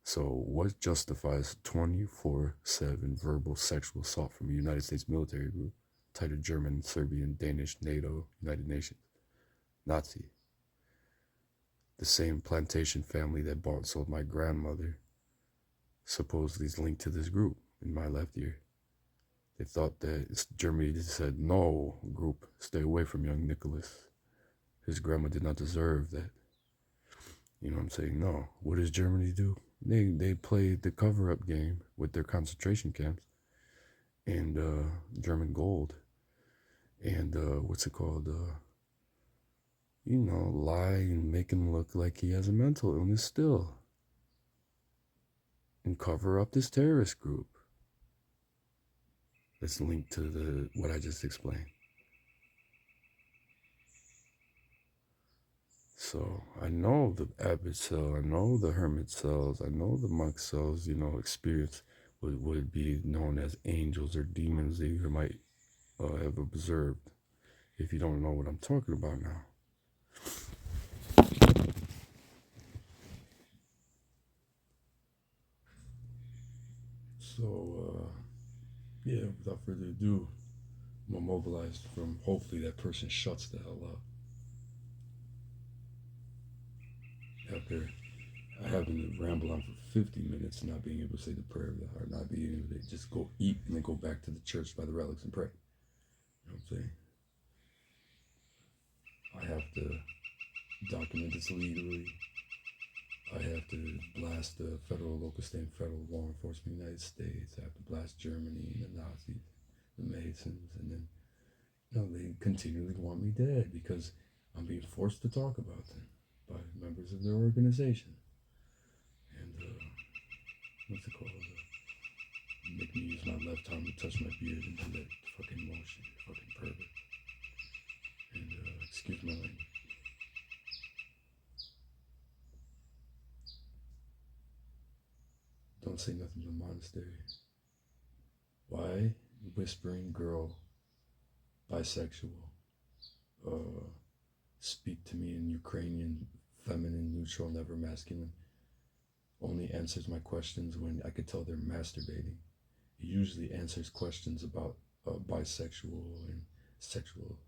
So what justifies 24/7 verbal sexual assault from a United States military group tied to German, Serbian, Danish, NATO, United Nations, Nazi? The same plantation family that bought and sold my grandmother supposedly is linked to this group in my left ear. They thought that Germany said, no, group, stay away from young Nicholas. His grandma did not deserve that. You know what I'm saying? No. What does Germany do? They played the cover-up game with their concentration camps and German gold. And what's it called? Lie and make him look like he has a mental illness still. And cover up this terrorist group that's linked to what I just explained. So I know the Abbott cell, I know the hermit cells, I know the monk cells, experience what would be known as angels or demons that you might have observed, if you don't know what I'm talking about now. So, yeah, without further ado, I'm immobilized from hopefully that person shuts the hell up. After I having to ramble on for 50 minutes, not being able to say the prayer of the heart, not being able to just go eat and then go back to the church by the relics and pray. You know what I'm saying? I have to document this legally. I have to blast the federal, local, state, and federal law enforcement in the United States. I have to blast Germany and the Nazis, the Masons, and then they continually want me dead because I'm being forced to talk about them by members of their organization. And what's it called? Make me use my left arm to touch my beard and do that fucking motion, fucking pervert. And excuse my language. Don't say nothing to the monastery. Why? Whispering girl, bisexual, speak to me in Ukrainian, feminine, neutral, never masculine. Only answers my questions when I could tell they're masturbating. It usually answers questions about bisexual and sexual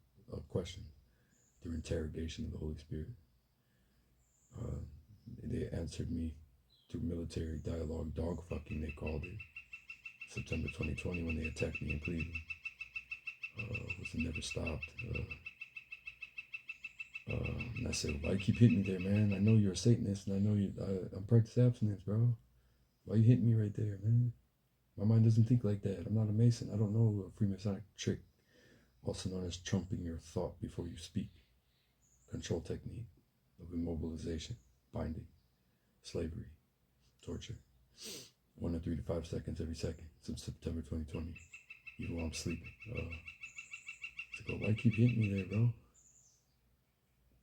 questions through interrogation of the Holy Spirit. They answered me through military dialogue, dog fucking they called it. September 2020 when they attacked me in Cleveland. Was never stopped. And I said, why you keep hitting me there, man? I know you're a Satanist, and I know I'm practicing abstinence, bro. Why you hitting me right there, man? My mind doesn't think like that. I'm not a Mason. I don't know a Freemasonic trick, also known as trumping your thought before you speak. Control technique of immobilization, binding, slavery, torture. 1 to 3 to 5 seconds every second since September 2020, even while I'm sleeping. To go, why you keep hitting me there, bro?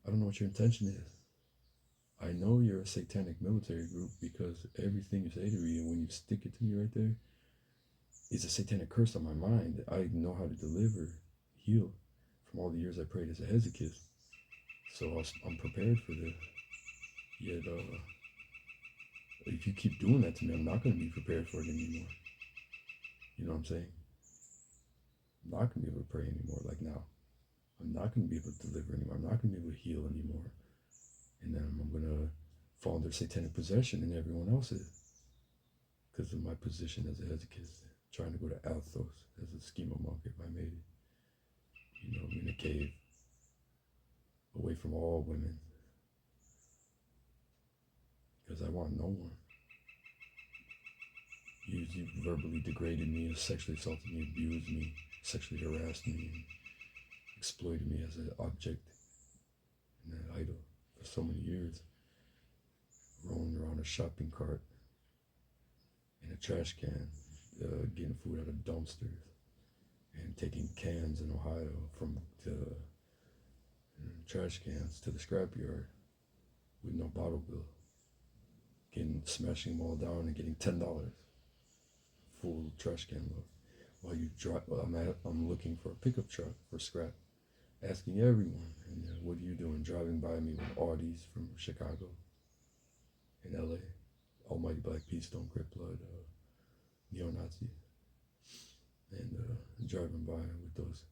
I don't know what your intention is. I know you're a satanic military group because everything you say to me and when you stick it to me right there is a satanic curse on my mind. I know how to deliver, heal from all the years I prayed as a hesychist. So I'm prepared for this. Yet, if you keep doing that to me, I'm not going to be prepared for it anymore. You know what I'm saying? I'm not going to be able to pray anymore like now. I'm not going to be able to deliver anymore. I'm not going to be able to heal anymore. And then I'm going to fall under satanic possession, and everyone else is. Because of my position as a hesychist, trying to go to Althos as a schema monk if I made it. In a cave, away from all women. Because I want no one. You verbally degraded me, sexually assaulted me, abused me, sexually harassed me, and exploited me as an object and an idol for so many years. Rolling around a shopping cart in a trash can, getting food out of dumpsters, and taking cans in Ohio from the trash cans to the scrapyard with no bottle bill. Smashing them all down and getting $10 full trash can load. While you drive, I'm looking for a pickup truck for scrap, asking everyone, and what are you doing? Driving by me with Audis from Chicago and LA, Almighty Black Peace, Don't Grip Blood, neo-Nazis, and driving by with those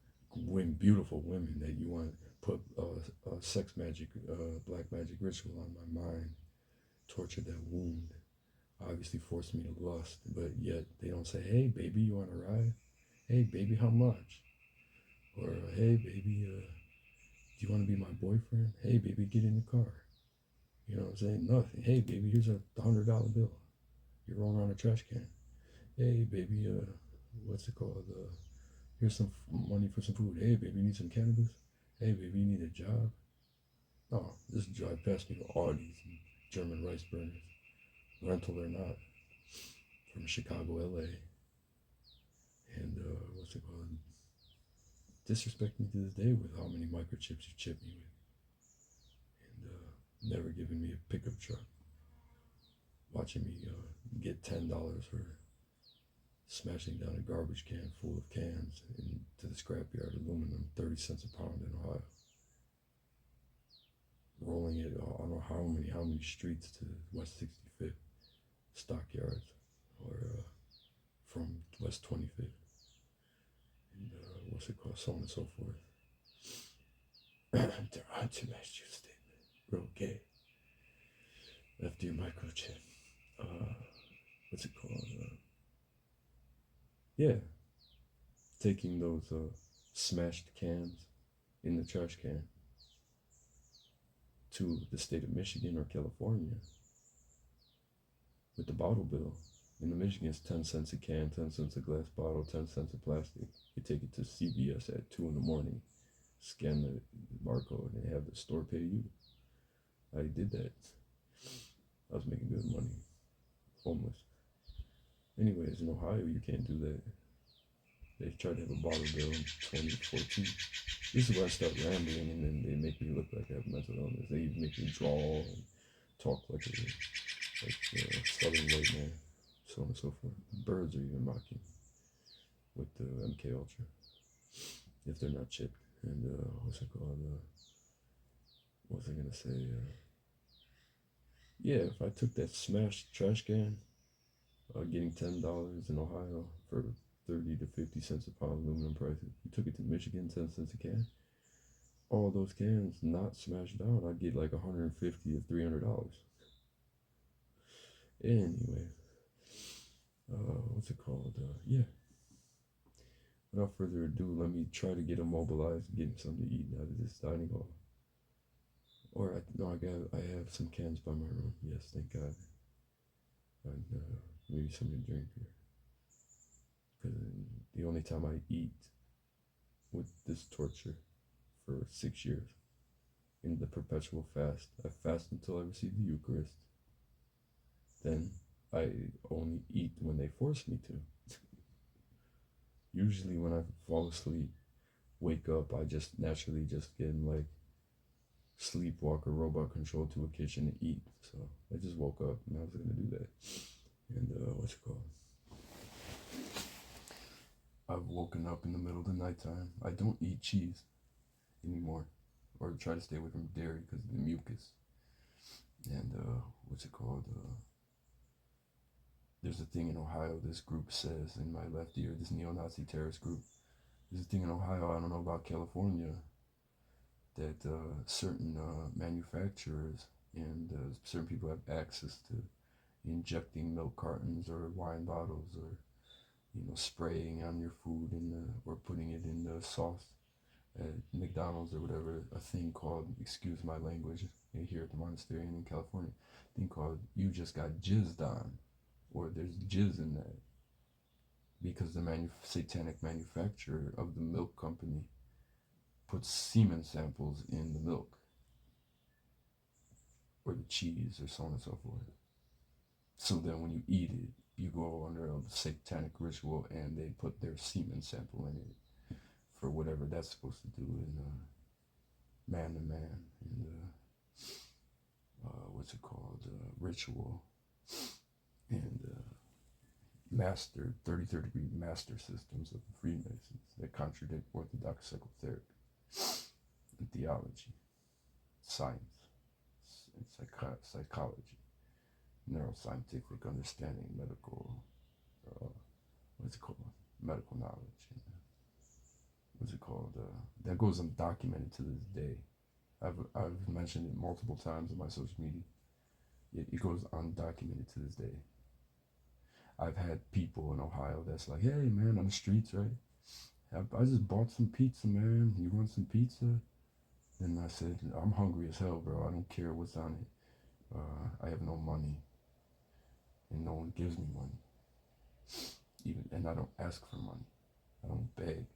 beautiful women that you want to put sex magic, black magic ritual on my mind, torture that wound, obviously forced me to lust, but yet they don't say, hey baby, you want to ride? Hey baby, how much? Or hey baby, do you want to be my boyfriend? Hey baby, get in the car. You know what I'm saying? Nothing. Hey baby, here's a $100 bill. You're rolling around a trash can. Hey baby, what's it called? Here's some money for some food. Hey baby, you need some cannabis? Hey baby, you need a job? Oh, just drive past me with Audis and German rice burners, rental or not, from Chicago, LA. And what's it called? Disrespect me to this day with how many microchips you chip me with. And never giving me a pickup truck. Watching me get $10 for smashing down a garbage can full of cans into the scrapyard, aluminum, 30 cents a pound in Ohio. Rolling it, I don't know how many streets to West 65th, Stockyards, or from West 25th, and what's it called, so on and so forth. Their anti-mass use statement, real gay. Left ear microchip. What's it called? Yeah, taking those smashed cans in the trash can to the state of Michigan or California with the bottle bill. In the Michigan, it's 10 cents a can, 10 cents a glass bottle, 10 cents a plastic. You take it to CVS at 2 in the morning, scan the barcode, and they have the store pay you. I did that. I was making good money. Homeless. Anyways, in Ohio, you can't do that. They tried to have a bottle bill in 2014. This is where I start rambling, and then they make me look like I have mental illness. They even make me draw and talk like a southern white man, so on and so forth. Birds are even mocking with the MK Ultra if they're not chipped. And what's it called? What was I gonna say? Yeah, if I took that smashed trash can, getting $10 in Ohio for 30 to 50 cents a pound aluminum prices. You took it to Michigan, 10 cents a can. All those cans not smashed down, I'd get like $150 to $300. Anyway, what's it called? Yeah. Without further ado, let me try to get immobilized and get something to eat out of this dining hall. Or I have some cans by my room. Yes, thank God. And maybe something to drink here. Because the only time I eat with this torture for 6 years in the perpetual fast, I fast until I receive the Eucharist. Then I only eat when they force me to. Usually when I fall asleep, wake up, I just naturally just get in like sleepwalker robot control to a kitchen to eat. So I just woke up and I was gonna do that. And what's it called? I've woken up in the middle of the nighttime. I don't eat cheese anymore, or try to stay away from dairy because of the mucus. And what's it called? There's a thing in Ohio. This group says in my left ear, this neo-Nazi terrorist group. There's a thing in Ohio. I don't know about California. That certain manufacturers and certain people have access to injecting milk cartons or wine bottles, or spraying on your food or putting it in the sauce at McDonald's or whatever. A thing called, excuse my language, here at the monastery and in California, a thing called "you just got jizzed on," or "there's jizz in that," because the satanic manufacturer of the milk company puts semen samples in the milk or the cheese or so on and so forth. So then when you eat it, you go under a satanic ritual and they put their semen sample in it for whatever that's supposed to do in man to man, and what's it called, ritual, and master 33rd degree master systems of the Freemasons that contradict orthodox psychotherapy and theology, science, and psychology, neuroscientific understanding, medical, what's it called, medical knowledge, and, what's it called, that goes undocumented to this day. I've mentioned it multiple times on my social media. It goes undocumented to this day. I've had people in Ohio that's like, hey man, on the streets, right? I just bought some pizza, man. You want some pizza? And I said, I'm hungry as hell, bro. I don't care what's on it. I have no money, and no one gives me money. And I don't ask for money. I don't beg.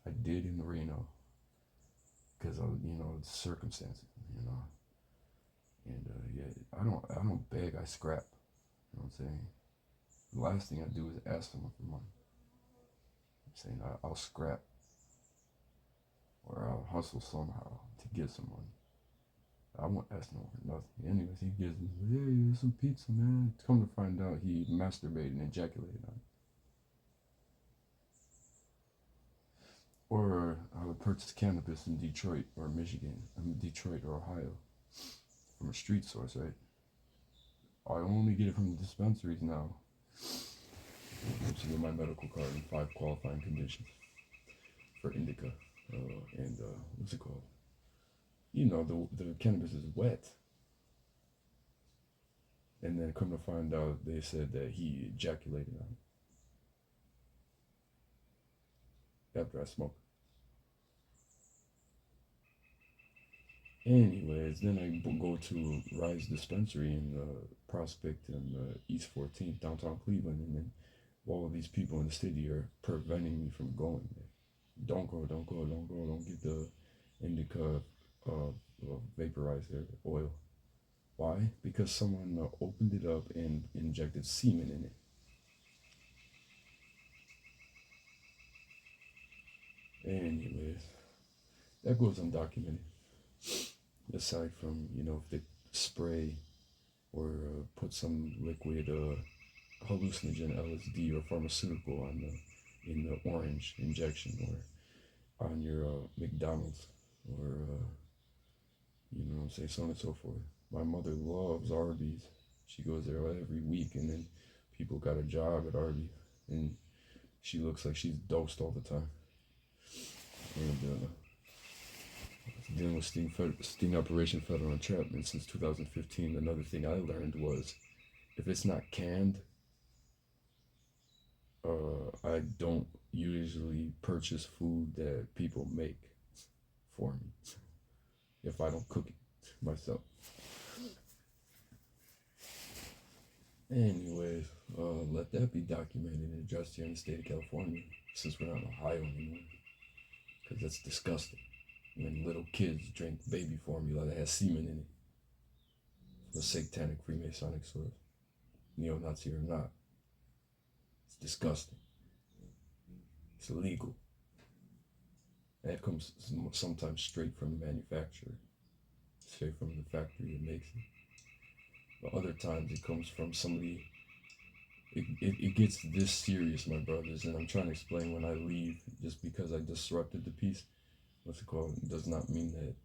I did in Reno because of circumstances, And yeah, I don't beg. I scrap. You know what I'm saying? The last thing I do is ask someone for money. I'm saying I'll scrap, or I'll hustle somehow to get some money. I won't ask no one for nothing. Anyways, he gives me, hey, here's some pizza, man. Come to find out, he masturbated and ejaculated on it. Or I would purchase cannabis in Detroit or Michigan, Detroit or Ohio, from a street source, right? I only get it from the dispensaries now. with my medical card and 5 qualifying conditions for indica. And what's it called? The cannabis is wet. And then come to find out, they said that he ejaculated on it after I smoked. Anyways, then I go to Rise Dispensary in Prospect and East 14th, downtown Cleveland, and then all of these people in the city are preventing me from going there. Don't go, don't go, don't go, don't get the indica vaporizer oil. Why? Because someone opened it up and injected semen in it. Anyways, that goes undocumented. Aside from, if they spray or put some liquid hallucinogen, LSD, or pharmaceutical in the orange injection, or on your McDonald's, or so on and so forth. My mother loves Arby's. She goes there every week, and then people got a job at Arby's, and she looks like she's dosed all the time. And dealing with Sting Operation Federal Entrapment since 2015. Another thing I learned was, if it's not canned, I don't usually purchase food that people make for me if I don't cook it myself. Anyways, let that be documented and addressed here in the state of California, since we're not in Ohio anymore, because that's disgusting. When little kids drink baby formula that has semen in it, the satanic Freemasonic source, neo-Nazi or not, it's disgusting. It's illegal. And it comes sometimes straight from the manufacturer, straight from the factory that makes it. But other times it comes from somebody. It gets this serious, my brothers, and I'm trying to explain when I leave, just because I disrupted the peace, what's it called, does not mean that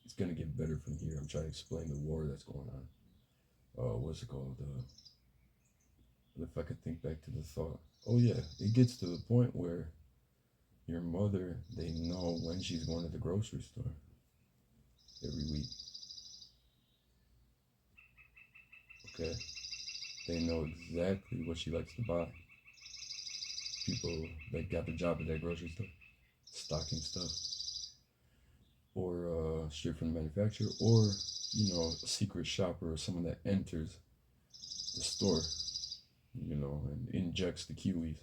it's going to get better from here. I'm trying to explain the war that's going on. What's it called? If I could think back to the thought. Oh yeah, it gets to the point where your mother, they know when she's going to the grocery store every week. Okay? They know exactly what she likes to buy. People that got the job at that grocery store, stocking stuff. Or straight from the manufacturer, or, a secret shopper or someone that enters the store, and injects the kiwis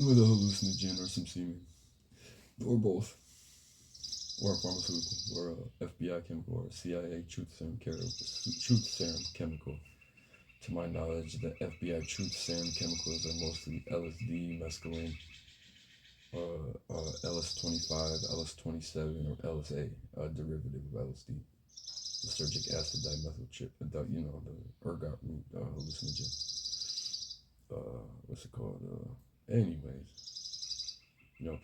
with a hallucinogen or some semen, or both, or a pharmaceutical, or a FBI chemical, or a CIA truth serum chemical. To my knowledge, the FBI truth serum chemicals are mostly LSD, mescaline, LS25, LS27, or LSA, a derivative of LSD, lysergic acid dimethyl the ergot root hallucinogen. What's it called? Anyways,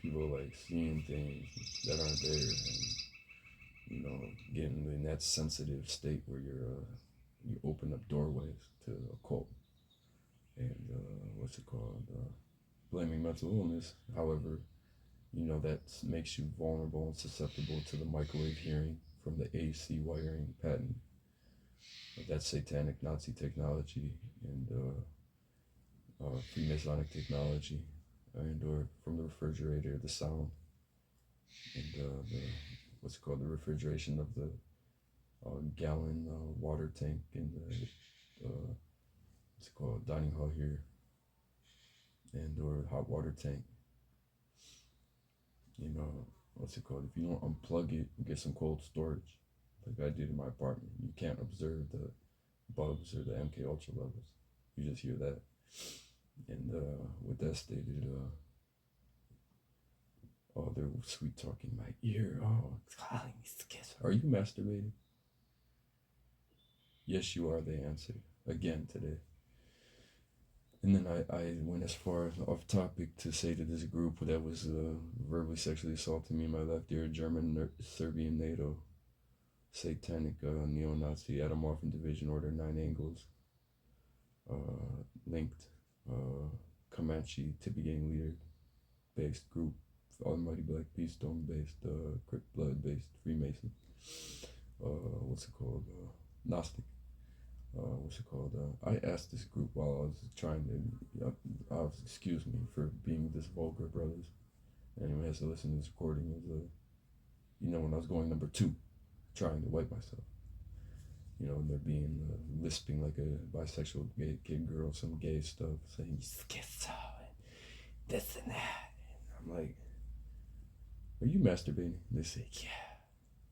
people like seeing things that aren't there, and getting in that sensitive state where you open up doorways to a cult, and what's it called? Blaming mental illness. However, that makes you vulnerable and susceptible to the microwave hearing from the AC wiring patent. That's satanic Nazi technology and Freemasonic technology, and or from the refrigerator, the sound, and the refrigeration of the gallon water tank in the dining hall here, and or hot water tank. If you don't unplug it and get some cold storage, like I did in my apartment, you can't observe the bugs or the MK Ultra levels. You just hear that. And with that stated, they're sweet talking my ear. Oh, are you masturbating? Yes, you are, they answered again today. And then I went as far off topic to say to this group that was verbally sexually assaulting me in my left ear, German, Serbian, NATO, satanic, neo-Nazi, Atomorphin Division Order, 9 angles, linked, Comanche Tippy Gang leader based group, Almighty Black Peace Stone based, Crip Blood based Freemason. What's it called? Gnostic. What's it called? I asked this group while I was trying to, excuse me for being this vulgar, brothers. Anyone has to listen to this recording is, when I was going number 2, trying to wipe myself. And they're being lisping like a bisexual gay kid girl, some gay stuff, saying schizo and this and that. And I'm like, are you masturbating? And they say, yeah.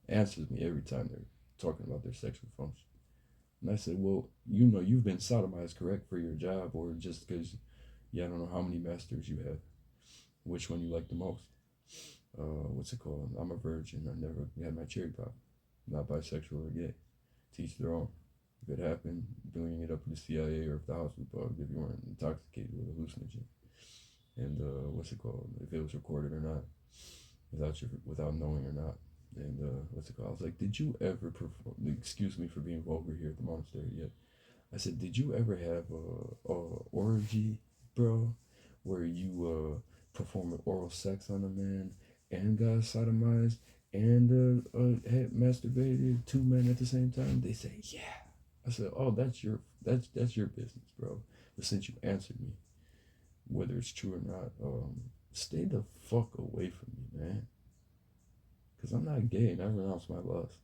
Answers me every time they're talking about their sexual function. And I said, well, you've been sodomized, correct, for your job, or just because, I don't know how many masters you have. Which one you like the most? What's it called? I'm a virgin. I never had my cherry pop. Not bisexual or gay. Teach their own. If it happened, bringing it up to the CIA, or if the house was bugged, if you weren't intoxicated with a hallucinogen. And what's it called? If it was recorded or not, without knowing or not. And what's it called? I was like, did you ever perform? Excuse me for being vulgar here at the monastery yet. I said, did you ever have a orgy, bro, where you performed oral sex on a man and got sodomized and had masturbated 2 men at the same time? They say, yeah. I said, oh, that's your business, bro. But since you answered me, whether it's true or not, stay the fuck away from me, man. Because I'm not gay and I renounce my lust.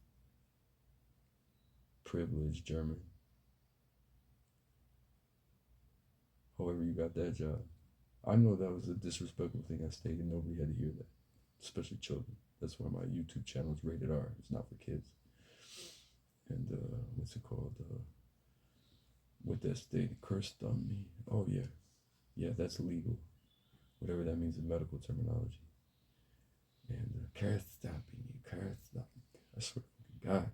Privileged German. However you got that job. I know that was a disrespectful thing I stated. Nobody had to hear that, especially children. That's why my YouTube channel is rated R. It's not for kids. And what's it called? With that stated, cursed on me. Oh yeah, that's illegal. Whatever that means in medical terminology. And cursed stopping you, cursed stopping. I swear to God,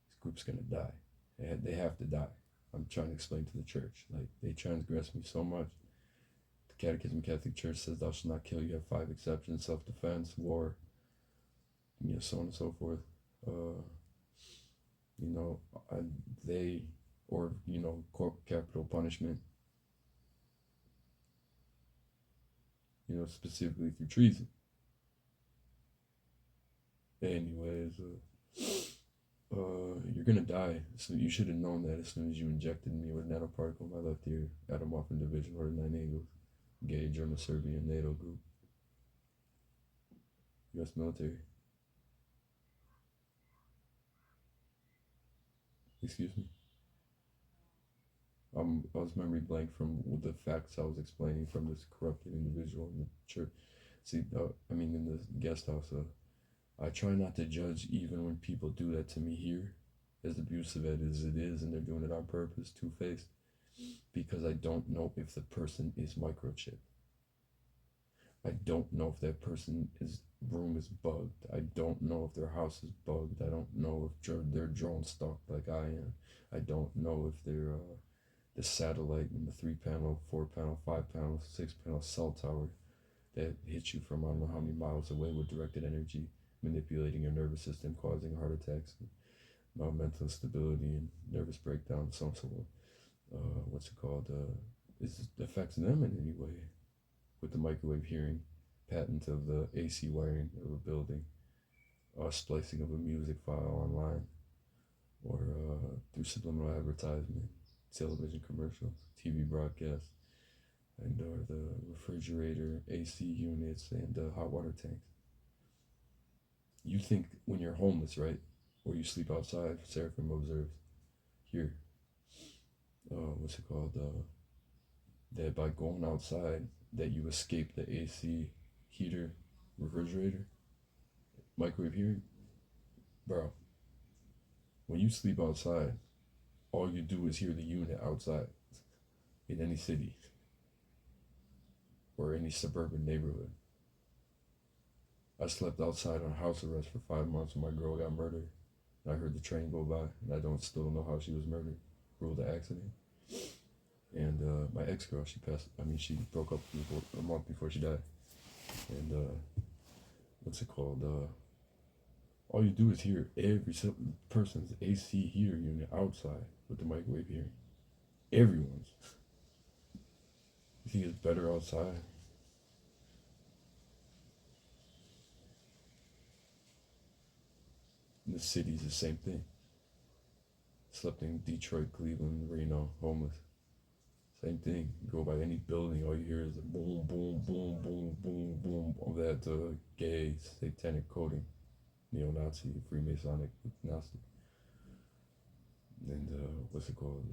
this group's gonna die. They have to die. I'm trying to explain to the church. Like, they transgress me so much. The Catechism of the Catholic Church says thou shalt not kill. You have 5 exceptions: self-defense, war, so on and so forth. Capital punishment, specifically through treason. Anyways, you're gonna die. So you should have known that as soon as you injected me with a nanoparticle in my left ear. Atomwaffen Division, Order 9 Eagles, gay German-Serbian NATO group, U.S. military. Excuse me. I was memory blank from the facts I was explaining from this corrupted individual in the church. See, in the guest house. I try not to judge even when people do that to me here, as abusive as it is, and they're doing it on purpose, two-faced, because I don't know if the person is microchipped. I don't know if that person's room is bugged. I don't know if their house is bugged. I don't know if they're drone stalked like I am. I don't know if they're the satellite in the 3-panel, 4-panel, 5-panel, 6-panel cell tower that hits you from I don't know how many miles away with directed energy, manipulating your nervous system, causing heart attacks, and mental instability and nervous breakdown, so on and so forth. What's it called? It affects them in any way. With the microwave hearing, patent of the AC wiring of a building, splicing of a music file online, or through subliminal advertisement, television commercials, TV broadcasts, and the refrigerator, AC units, and hot water tanks. You think when you're homeless, right, or you sleep outside, Seraphim observes here, what's it called, that by going outside, that you escape the AC, heater, refrigerator, microwave hearing. Bro, when you sleep outside, all you do is hear the unit outside in any city or any suburban neighborhood. I slept outside on house arrest for 5 months when my girl got murdered. And I heard the train go by, and I still don't know how she was murdered. Ruled the accident. And my ex-girl, she broke up a month before she died. And what's it called? All you do is hear every person's AC heater unit outside with the microwave hearing. Everyone's. You think it's better outside? In the city's the same thing. Slept in Detroit, Cleveland, Reno, homeless. Same thing. You go by any building, all you hear is a boom, boom, boom, boom, boom, boom of that gay, satanic coding, neo-Nazi, Freemasonic, Gnostic, and what's it called?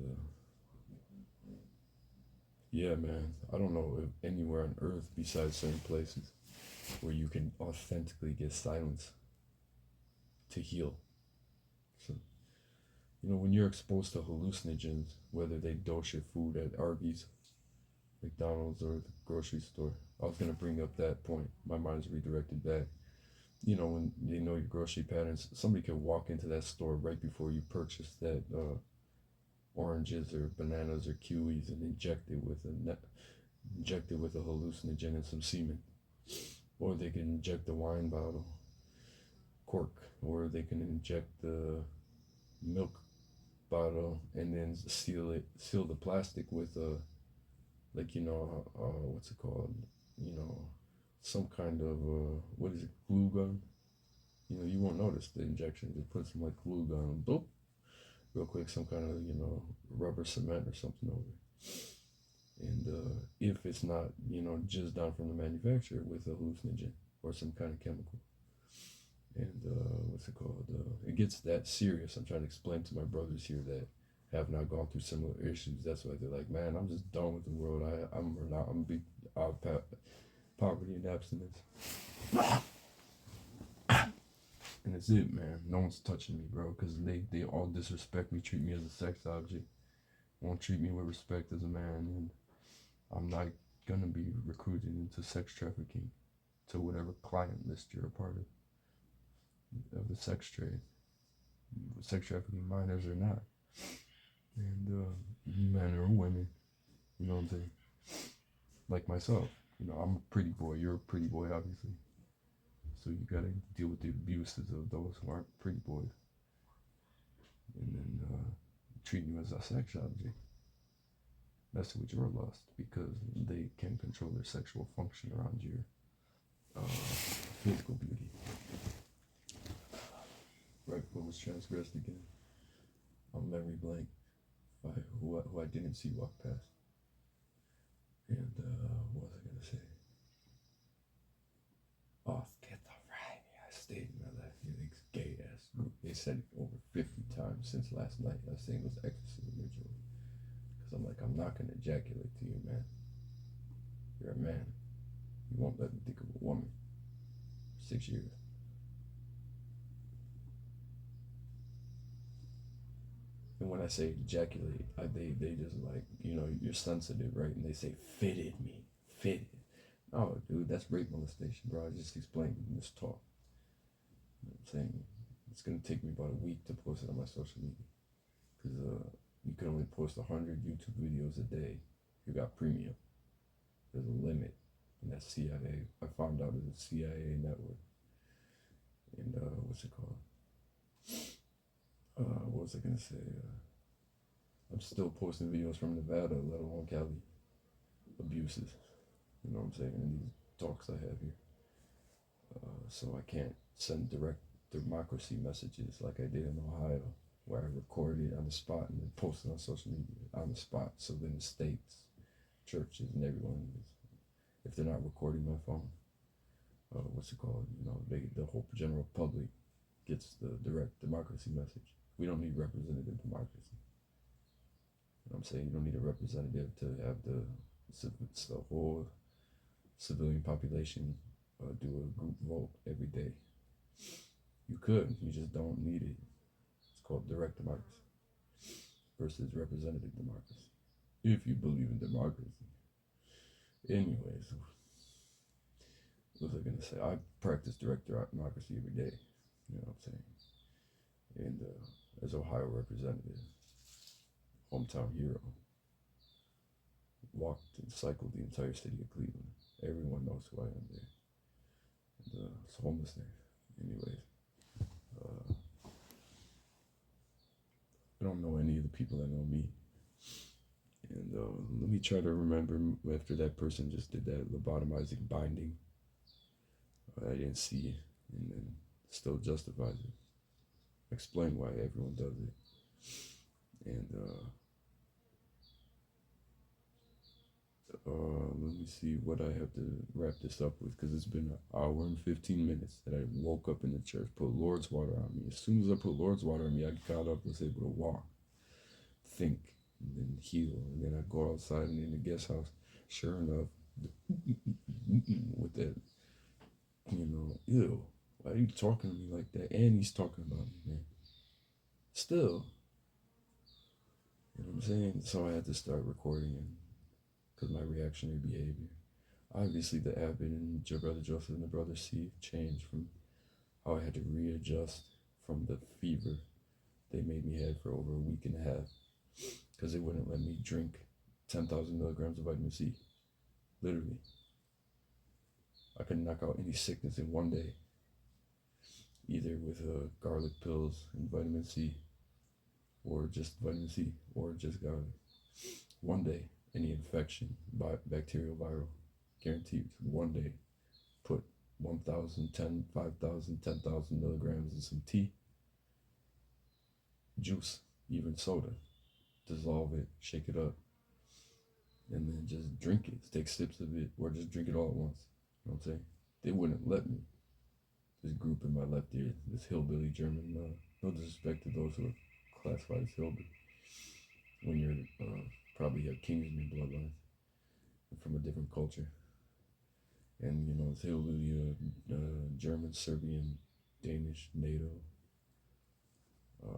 Yeah, man. I don't know if anywhere on Earth besides certain places where you can authentically get silence to heal. So, when you're exposed to hallucinogens, whether they dose your food at Arby's, McDonald's, or the grocery store. I was going to bring up that point. My mind's redirected back. When you know your grocery patterns, somebody could walk into that store right before you purchase that oranges or bananas or kiwis and inject it with a hallucinogen and some semen. Or they can inject the wine bottle cork, or they can inject the milk bottle and then seal the plastic with what's it called? Some kind of what is it, glue gun? You won't notice the injection. They put some like glue gun, boop, real quick, some kind of rubber cement or something over it. And if it's not just done from the manufacturer with a hallucinogen or some kind of chemical, and what's it called? It gets that serious. I'm trying to explain to my brothers here that have not gone through similar issues. That's why they're like, man, I'm just done with the world. I'm big poverty and abstinence. And that's it, man. No one's touching me, bro, because they all disrespect me, treat me as a sex object, won't treat me with respect as a man, and I'm not gonna be recruited into sex trafficking to whatever client list you're a part of the sex trade, sex trafficking minors or not, and men or women, you know what I'm saying? Like myself, I'm a pretty boy. You're a pretty boy, obviously. So you gotta deal with the abuses of those who aren't pretty boys, and then treat you as a sex object. That's what you're lost because they can control their sexual function around your physical beauty. Right foot was transgressed again. On memory blank, by who I didn't see walk past. And what was I gonna say? Oh, get the right. I stayed in my life. These gay ass group. They said it over 50 times since last night. I was saying it was exorcism ritual. Because I'm like, I'm not gonna ejaculate to you, man. You're a man. You won't let me think of a woman. 6 years. And when I say ejaculate, they just like, you're sensitive, right? And they say, fitted me. Fitted. Oh, dude, that's rape molestation, bro. I just explained in this talk. You know what I'm saying? It's going to take me about a week to post it on my social media. Because you can only post 100 YouTube videos a day if you got premium. There's a limit. And that's CIA. I found out it's a CIA network. And what's it called? What was I going to say? I'm still posting videos from Nevada, let alone Cali. Abuses. You know what I'm saying? In these talks I have here. So I can't send direct democracy messages like I did in Ohio, where I recorded it on the spot and then posted on social media on the spot. So then the states, churches, and everyone, if they're not recording my phone, what's it called? The whole general public gets the direct democracy message. We don't need representative democracy. You know what I'm saying? You don't need a representative to have the whole civilian population do a group vote every day. You could, you just don't need it. It's called direct democracy versus representative democracy. If you believe in democracy. Anyways, what was I gonna say? I practice direct democracy every day. You know what I'm saying? And as Ohio representative, hometown hero, walked and cycled the entire city of Cleveland. Everyone knows who I am there. And it's homelessness. Anyways, I don't know any of the people that know me. And let me try to remember after that person just did that lobotomizing binding. I didn't see it, and then still justifies it. Explain why everyone does it. And let me see what I have to wrap this up with, because it's been an hour and 15 minutes that I woke up in the church, put Lord's water on me. As soon as I put Lord's water on me, I got up, was able to walk, think, and then heal. And then I go outside and in the guest house, sure enough, with that, ew, why are you talking to me like that? And he's talking about me, man. Still, you know what I'm saying? So I had to start recording it because my reactionary behavior. Obviously, the Abbott and your brother Joseph and the brother C changed from how I had to readjust from the fever they made me have for over a week and a half, because they wouldn't let me drink 10,000 milligrams of vitamin C. Literally. I could knock out any sickness in one day, either with garlic pills and vitamin C, or just vitamin C, or just garlic. One day, any infection, bacterial, viral, guaranteed. One day, put 1,000, 10, 5,000, 10,000 milligrams in some tea, juice, even soda. Dissolve it, shake it up, and then just drink it. Take sips of it, or just drink it all at once. You know what I'm saying? They wouldn't let me. This group in my left ear, this hillbilly German, no disrespect to those who are classified as hillbilly, when you're probably have Kingsman bloodline from a different culture. And, it's hillbilly German, Serbian, Danish, NATO,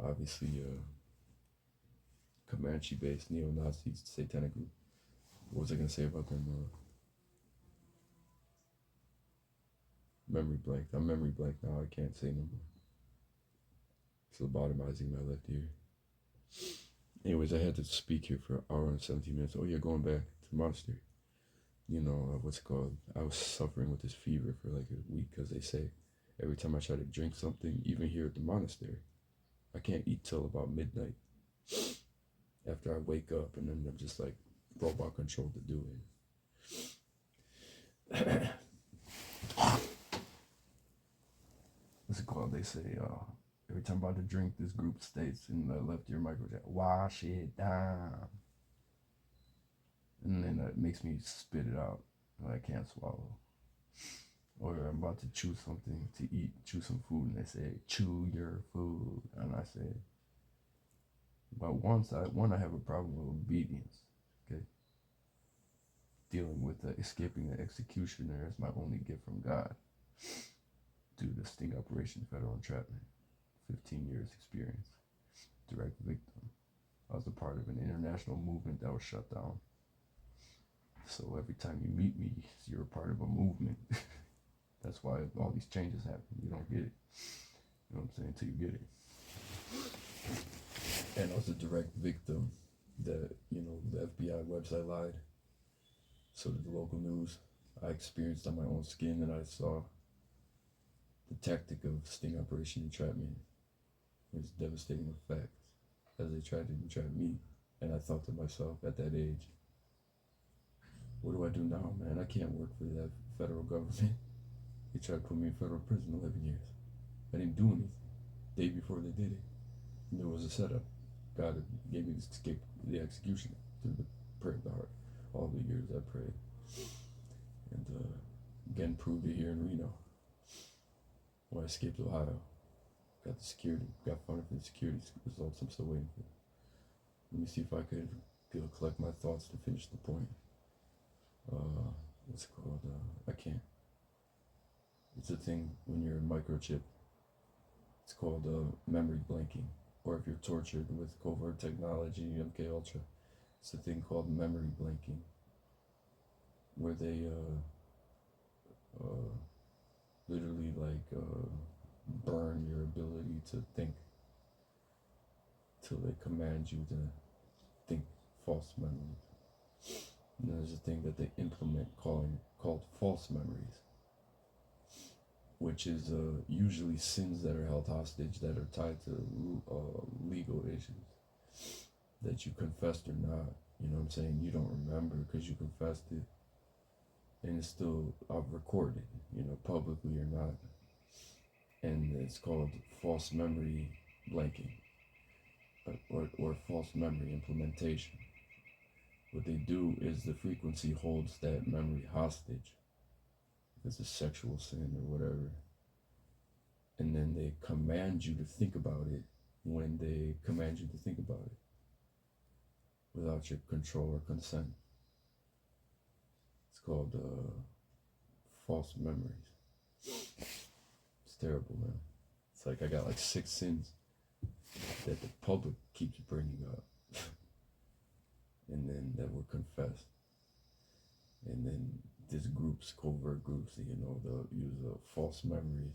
obviously Comanche-based neo-Nazi satanic group. What was I going to say about them? Memory blank. I'm memory blank now. I can't say no more. It's lobotomizing my left ear. Anyways, I had to speak here for an hour and 17 minutes. Oh, yeah, going back to the monastery. What's it called? I was suffering with this fever for like a week, because they say every time I try to drink something, even here at the monastery, I can't eat till about midnight after I wake up, and then I'm just like robot controlled to do it. What's it called? They say every time I'm about to drink, this group states in the left ear microjet, wash it down. And then it makes me spit it out, and I can't swallow. Or I'm about to chew something to eat, chew some food, and they say, chew your food. And I say, but I have a problem with obedience, okay? Dealing with escaping the executioner is my only gift from God, due to sting operation, federal entrapment, 15 years experience, direct victim. I was a part of an international movement that was shut down. So every time you meet me, you're a part of a movement. That's why all these changes happen. You don't get it. You know what I'm saying? Until you get it. And I was a direct victim that, the FBI website lied. So did the local news. I experienced on my own skin, and I saw the tactic of sting operation entrapment. It was devastating effects as they tried to entrap me. And I thought to myself at that age, what do I do now, man? I can't work for that federal government. They tried to put me in federal prison 11 years. I didn't do anything. Day before they did it, and there was a setup. God gave me the execution through the prayer of the heart. All the years I prayed. And again, proved it here in Reno. When I escaped Ohio, got the security, got funded for the security results I'm still waiting for. Let me see if I could collect my thoughts to finish the point. What's it called? I can't. It's a thing when you're microchip. It's called memory blanking. Or if you're tortured with covert technology, MK Ultra, it's a thing called memory blanking, where they literally burn your ability to think till they command you to think false memories. And there's a thing that they implement called false memories, which is usually sins that are held hostage that are tied to legal issues that you confessed or not. You know what I'm saying? You don't remember because you confessed it, and it's still recorded, publicly or not. And it's called false memory blanking, or false memory implementation. What they do is the frequency holds that memory hostage. If it's a sexual sin or whatever, and then they command you to think about it when they command you to think about it without your control or consent. It's called false memories. It's terrible, man. It's like I got like 6 sins that the public keeps bringing up, and then that were confessed. And then these groups, covert groups, they'll use false memories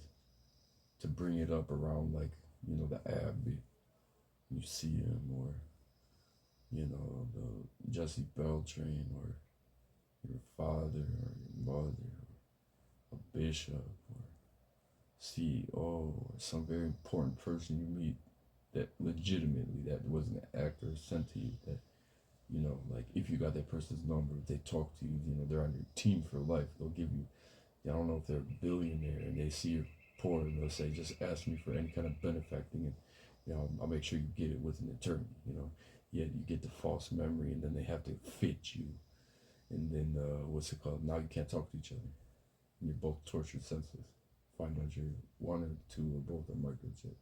to bring it up around, like, the Abbey Museum, or, the Jesse Beltran, or your father, or your mother, or a bishop, or CEO, or some very important person you meet that legitimately, that wasn't an actor sent to you, that, like, if you got that person's number, if they talk to you, they're on your team for life. They'll give you, I don't know if they're a billionaire and they see you're poor, and they'll say, just ask me for any kind of benefacting, and I'll make sure you get it with an attorney. Yet you get the false memory, and then they have to fit you, and then what's it called? Now you can't talk to each other, and you're both tortured senseless. Find out you're one or two or both are microchipped.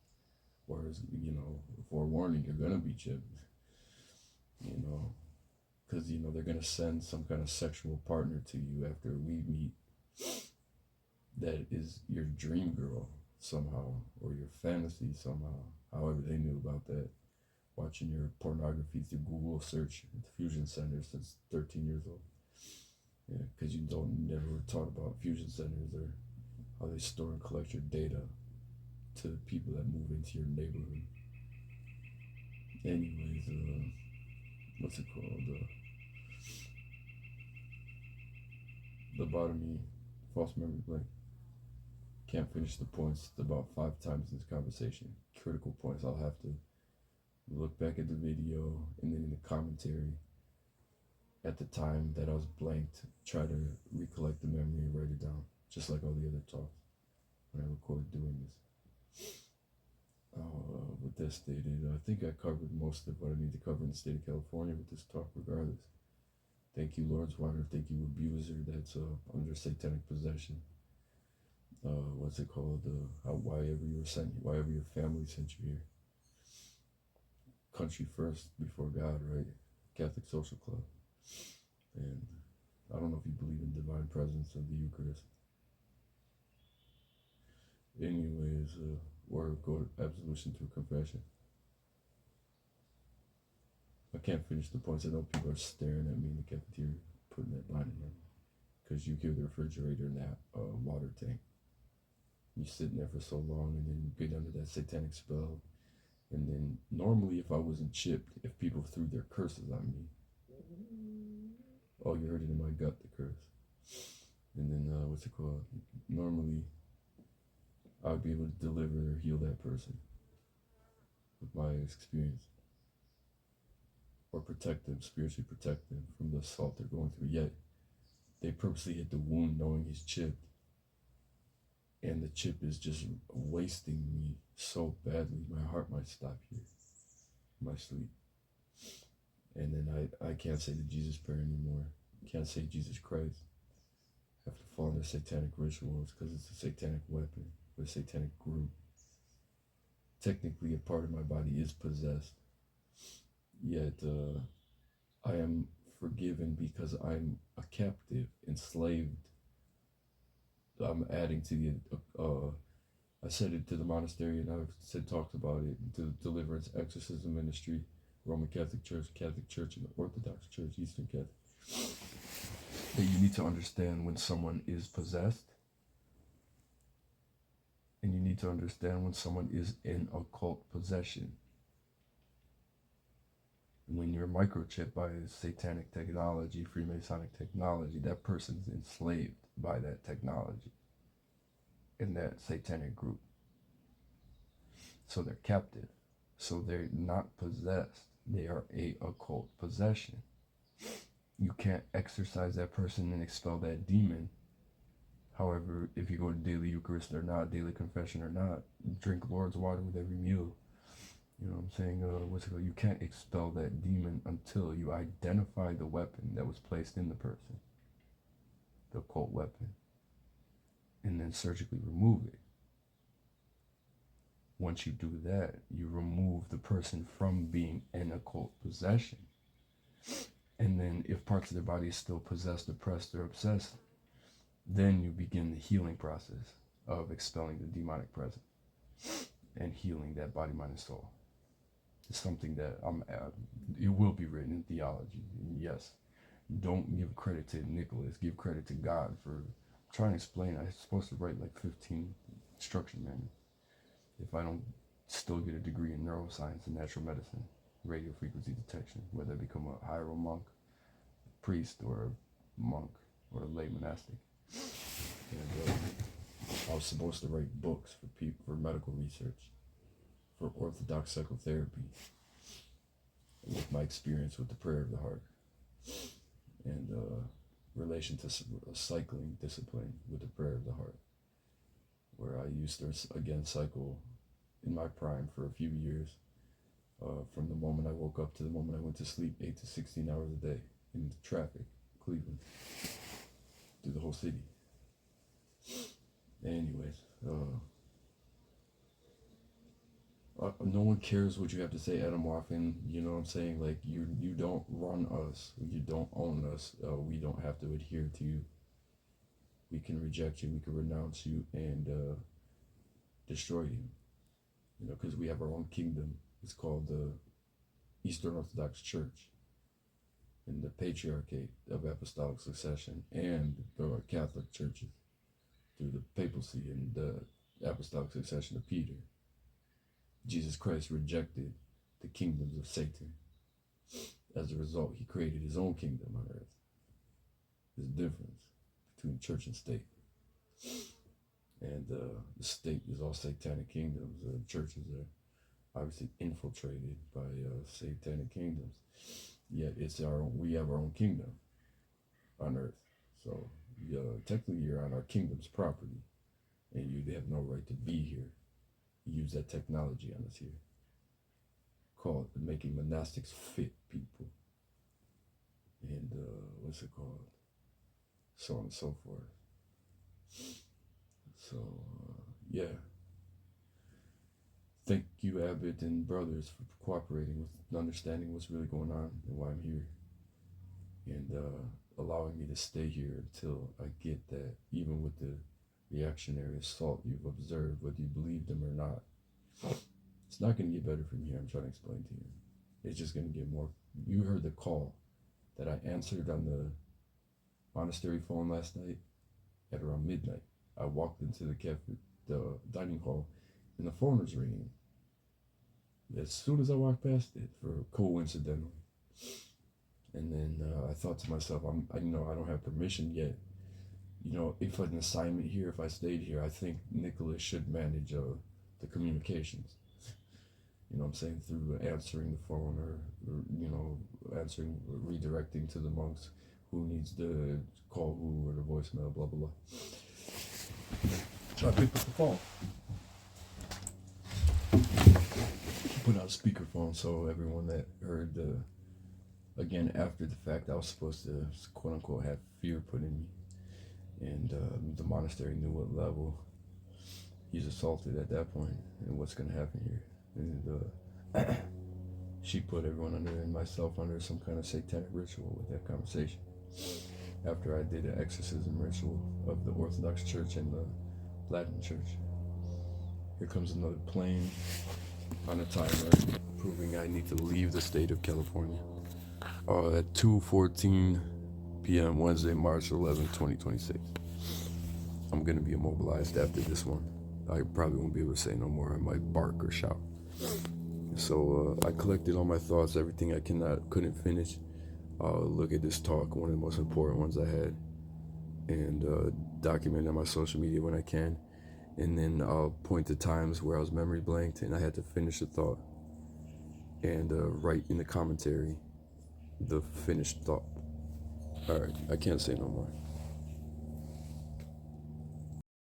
Whereas, forewarning, you're gonna be chipped. Because they're gonna send some kind of sexual partner to you after we meet, that is your dream girl somehow, or your fantasy somehow. However they knew about that, watching your pornography through Google search at the Fusion Center since 13 years old. Yeah, because you never were taught about fusion centers, or how they store and collect your data to the people that move into your neighborhood. Anyways, what's it called? Lobotomy, false memory blank. Can't finish the points about 5 times in this conversation. Critical points. I'll have to look back at the video, and then in the commentary at the time that I was blanked, try to recollect the memory and write it down, just like all the other talks when I recorded doing this. With that stated, I think I covered most of what I need to cover in the state of California with this talk regardless. Thank you, Lawrence Weiner. Thank you, Abuser. That's under satanic possession. What's it called? Why ever you were sent, why ever your family sent you here. Country first before God, right? Catholic Social Club. And I don't know if you believe in divine presence of the Eucharist. Anyways, or go to absolution through confession. I can't finish the points. I know people are staring at me in the cafeteria, putting that line in there, because you give the refrigerator and that water tank. You sit there for so long, and then you get under that satanic spell. And then normally, if I wasn't chipped, if people threw their curses on me, oh, you heard it in my gut, the curse. And then what's it called? Normally, I would be able to deliver or heal that person with my experience, or protect them, spiritually protect them from the assault they're going through. Yet they purposely hit the wound knowing he's chipped, and the chip is just wasting me so badly, my heart might stop here in my sleep. And then I can't say the Jesus prayer anymore. Can't say Jesus Christ. I have to fall into satanic rituals, because it's a satanic weapon, or a satanic group. Technically, a part of my body is possessed, yet I am forgiven because I'm a captive, enslaved. I'm adding to the, I said it to the monastery, and I've said talks about it, to the deliverance exorcism ministry, Roman Catholic Church, and the Orthodox Church, Eastern Catholic, that you need to understand when someone is possessed, and you need to understand when someone is in occult possession. When you're microchipped by satanic technology, Freemasonic technology, that person's enslaved by that technology in that satanic group. So they're captive. So they're not possessed. They are a occult possession. You can't exorcise that person and expel that demon. However, if you go to daily Eucharist or not, daily confession or not, drink Lord's water with every meal. You know what I'm saying? What's it called? You can't expel that demon until you identify the weapon that was placed in the person, the occult weapon, and then surgically remove it. Once you do that, you remove the person from being in occult possession. And then if parts of their body is still possessed, oppressed, or obsessed, then you begin the healing process of expelling the demonic presence and healing that body, mind, and soul. It's something that it will be written in theology. And yes, don't give credit to Nicholas, give credit to God for trying to explain. I'm supposed to write like 15 instruction manuals if I don't still get a degree in neuroscience and natural medicine, radio frequency detection, whether I become a higher monk, priest, or a monk, or a lay monastic. And I was supposed to write books for people, for medical research, for orthodox psychotherapy, with my experience with the prayer of the heart, and relation to cycling discipline with the prayer of the heart, where I used to, again, cycle in my prime for a few years, from the moment I woke up to the moment I went to sleep, 8 to 16 hours a day in traffic, Cleveland, through the whole city. Anyways, no one cares what you have to say, Adam Waffen. You know what I'm saying? Like, you don't run us, you don't own us, we don't have to adhere to you. We can reject you, we can renounce you, and destroy you. You know, because we have our own kingdom. It's called the Eastern Orthodox Church, and the Patriarchate of Apostolic Succession, and the Catholic churches through the papacy and the Apostolic Succession of Peter. Jesus Christ rejected the kingdoms of Satan. As a result, he created his own kingdom on earth. There's a difference between church and state. And the state is all satanic kingdoms. Churches are obviously infiltrated by satanic kingdoms. Yet we have our own kingdom on earth. So technically you're on our kingdom's property, and you have no right to be here. Use that technology on us here. Called making monastics fit people. And what's it called? So on and so forth. So, yeah. Thank you, Abbott and brothers, for cooperating with understanding what's really going on and why I'm here. And allowing me to stay here until I get that, even with the reactionary assault you've observed, whether you believe them or not. It's not going to get better from here, I'm trying to explain to you. It's just going to get more. You heard the call that I answered on the monastery phone last night at around midnight. I walked into the dining hall, and the phone was ringing. As soon as I walked past it, coincidentally. And then I thought to myself, I don't have permission yet. You know, if an assignment here, if I stayed here, I think Nicholas should manage the communications. You know what I'm saying? Through answering the phone or answering, redirecting to the monks who needs to call who or the voicemail, blah, blah, blah. So I picked up the phone. Put out a speakerphone so everyone that heard again, after the fact, I was supposed to, quote unquote, have fear put in me. And the monastery knew what level he's assaulted at that point and what's going to happen here. And she put everyone under, and myself under, some kind of satanic ritual with that conversation. After I did an exorcism ritual of the Orthodox Church and the Latin Church. Here comes another plane on a timer proving I need to leave the state of California. At 2:14 p.m. Wednesday, March 11, 2026. I'm going to be immobilized after this one. I probably won't be able to say no more. I might bark or shout. So I collected all my thoughts, everything I couldn't finish. Look at this talk, one of the most important ones I had, and document on my social media when I can. And then I'll point to times where I was memory blanked and I had to finish the thought and write in the commentary the finished thought. All right, I can't say no more.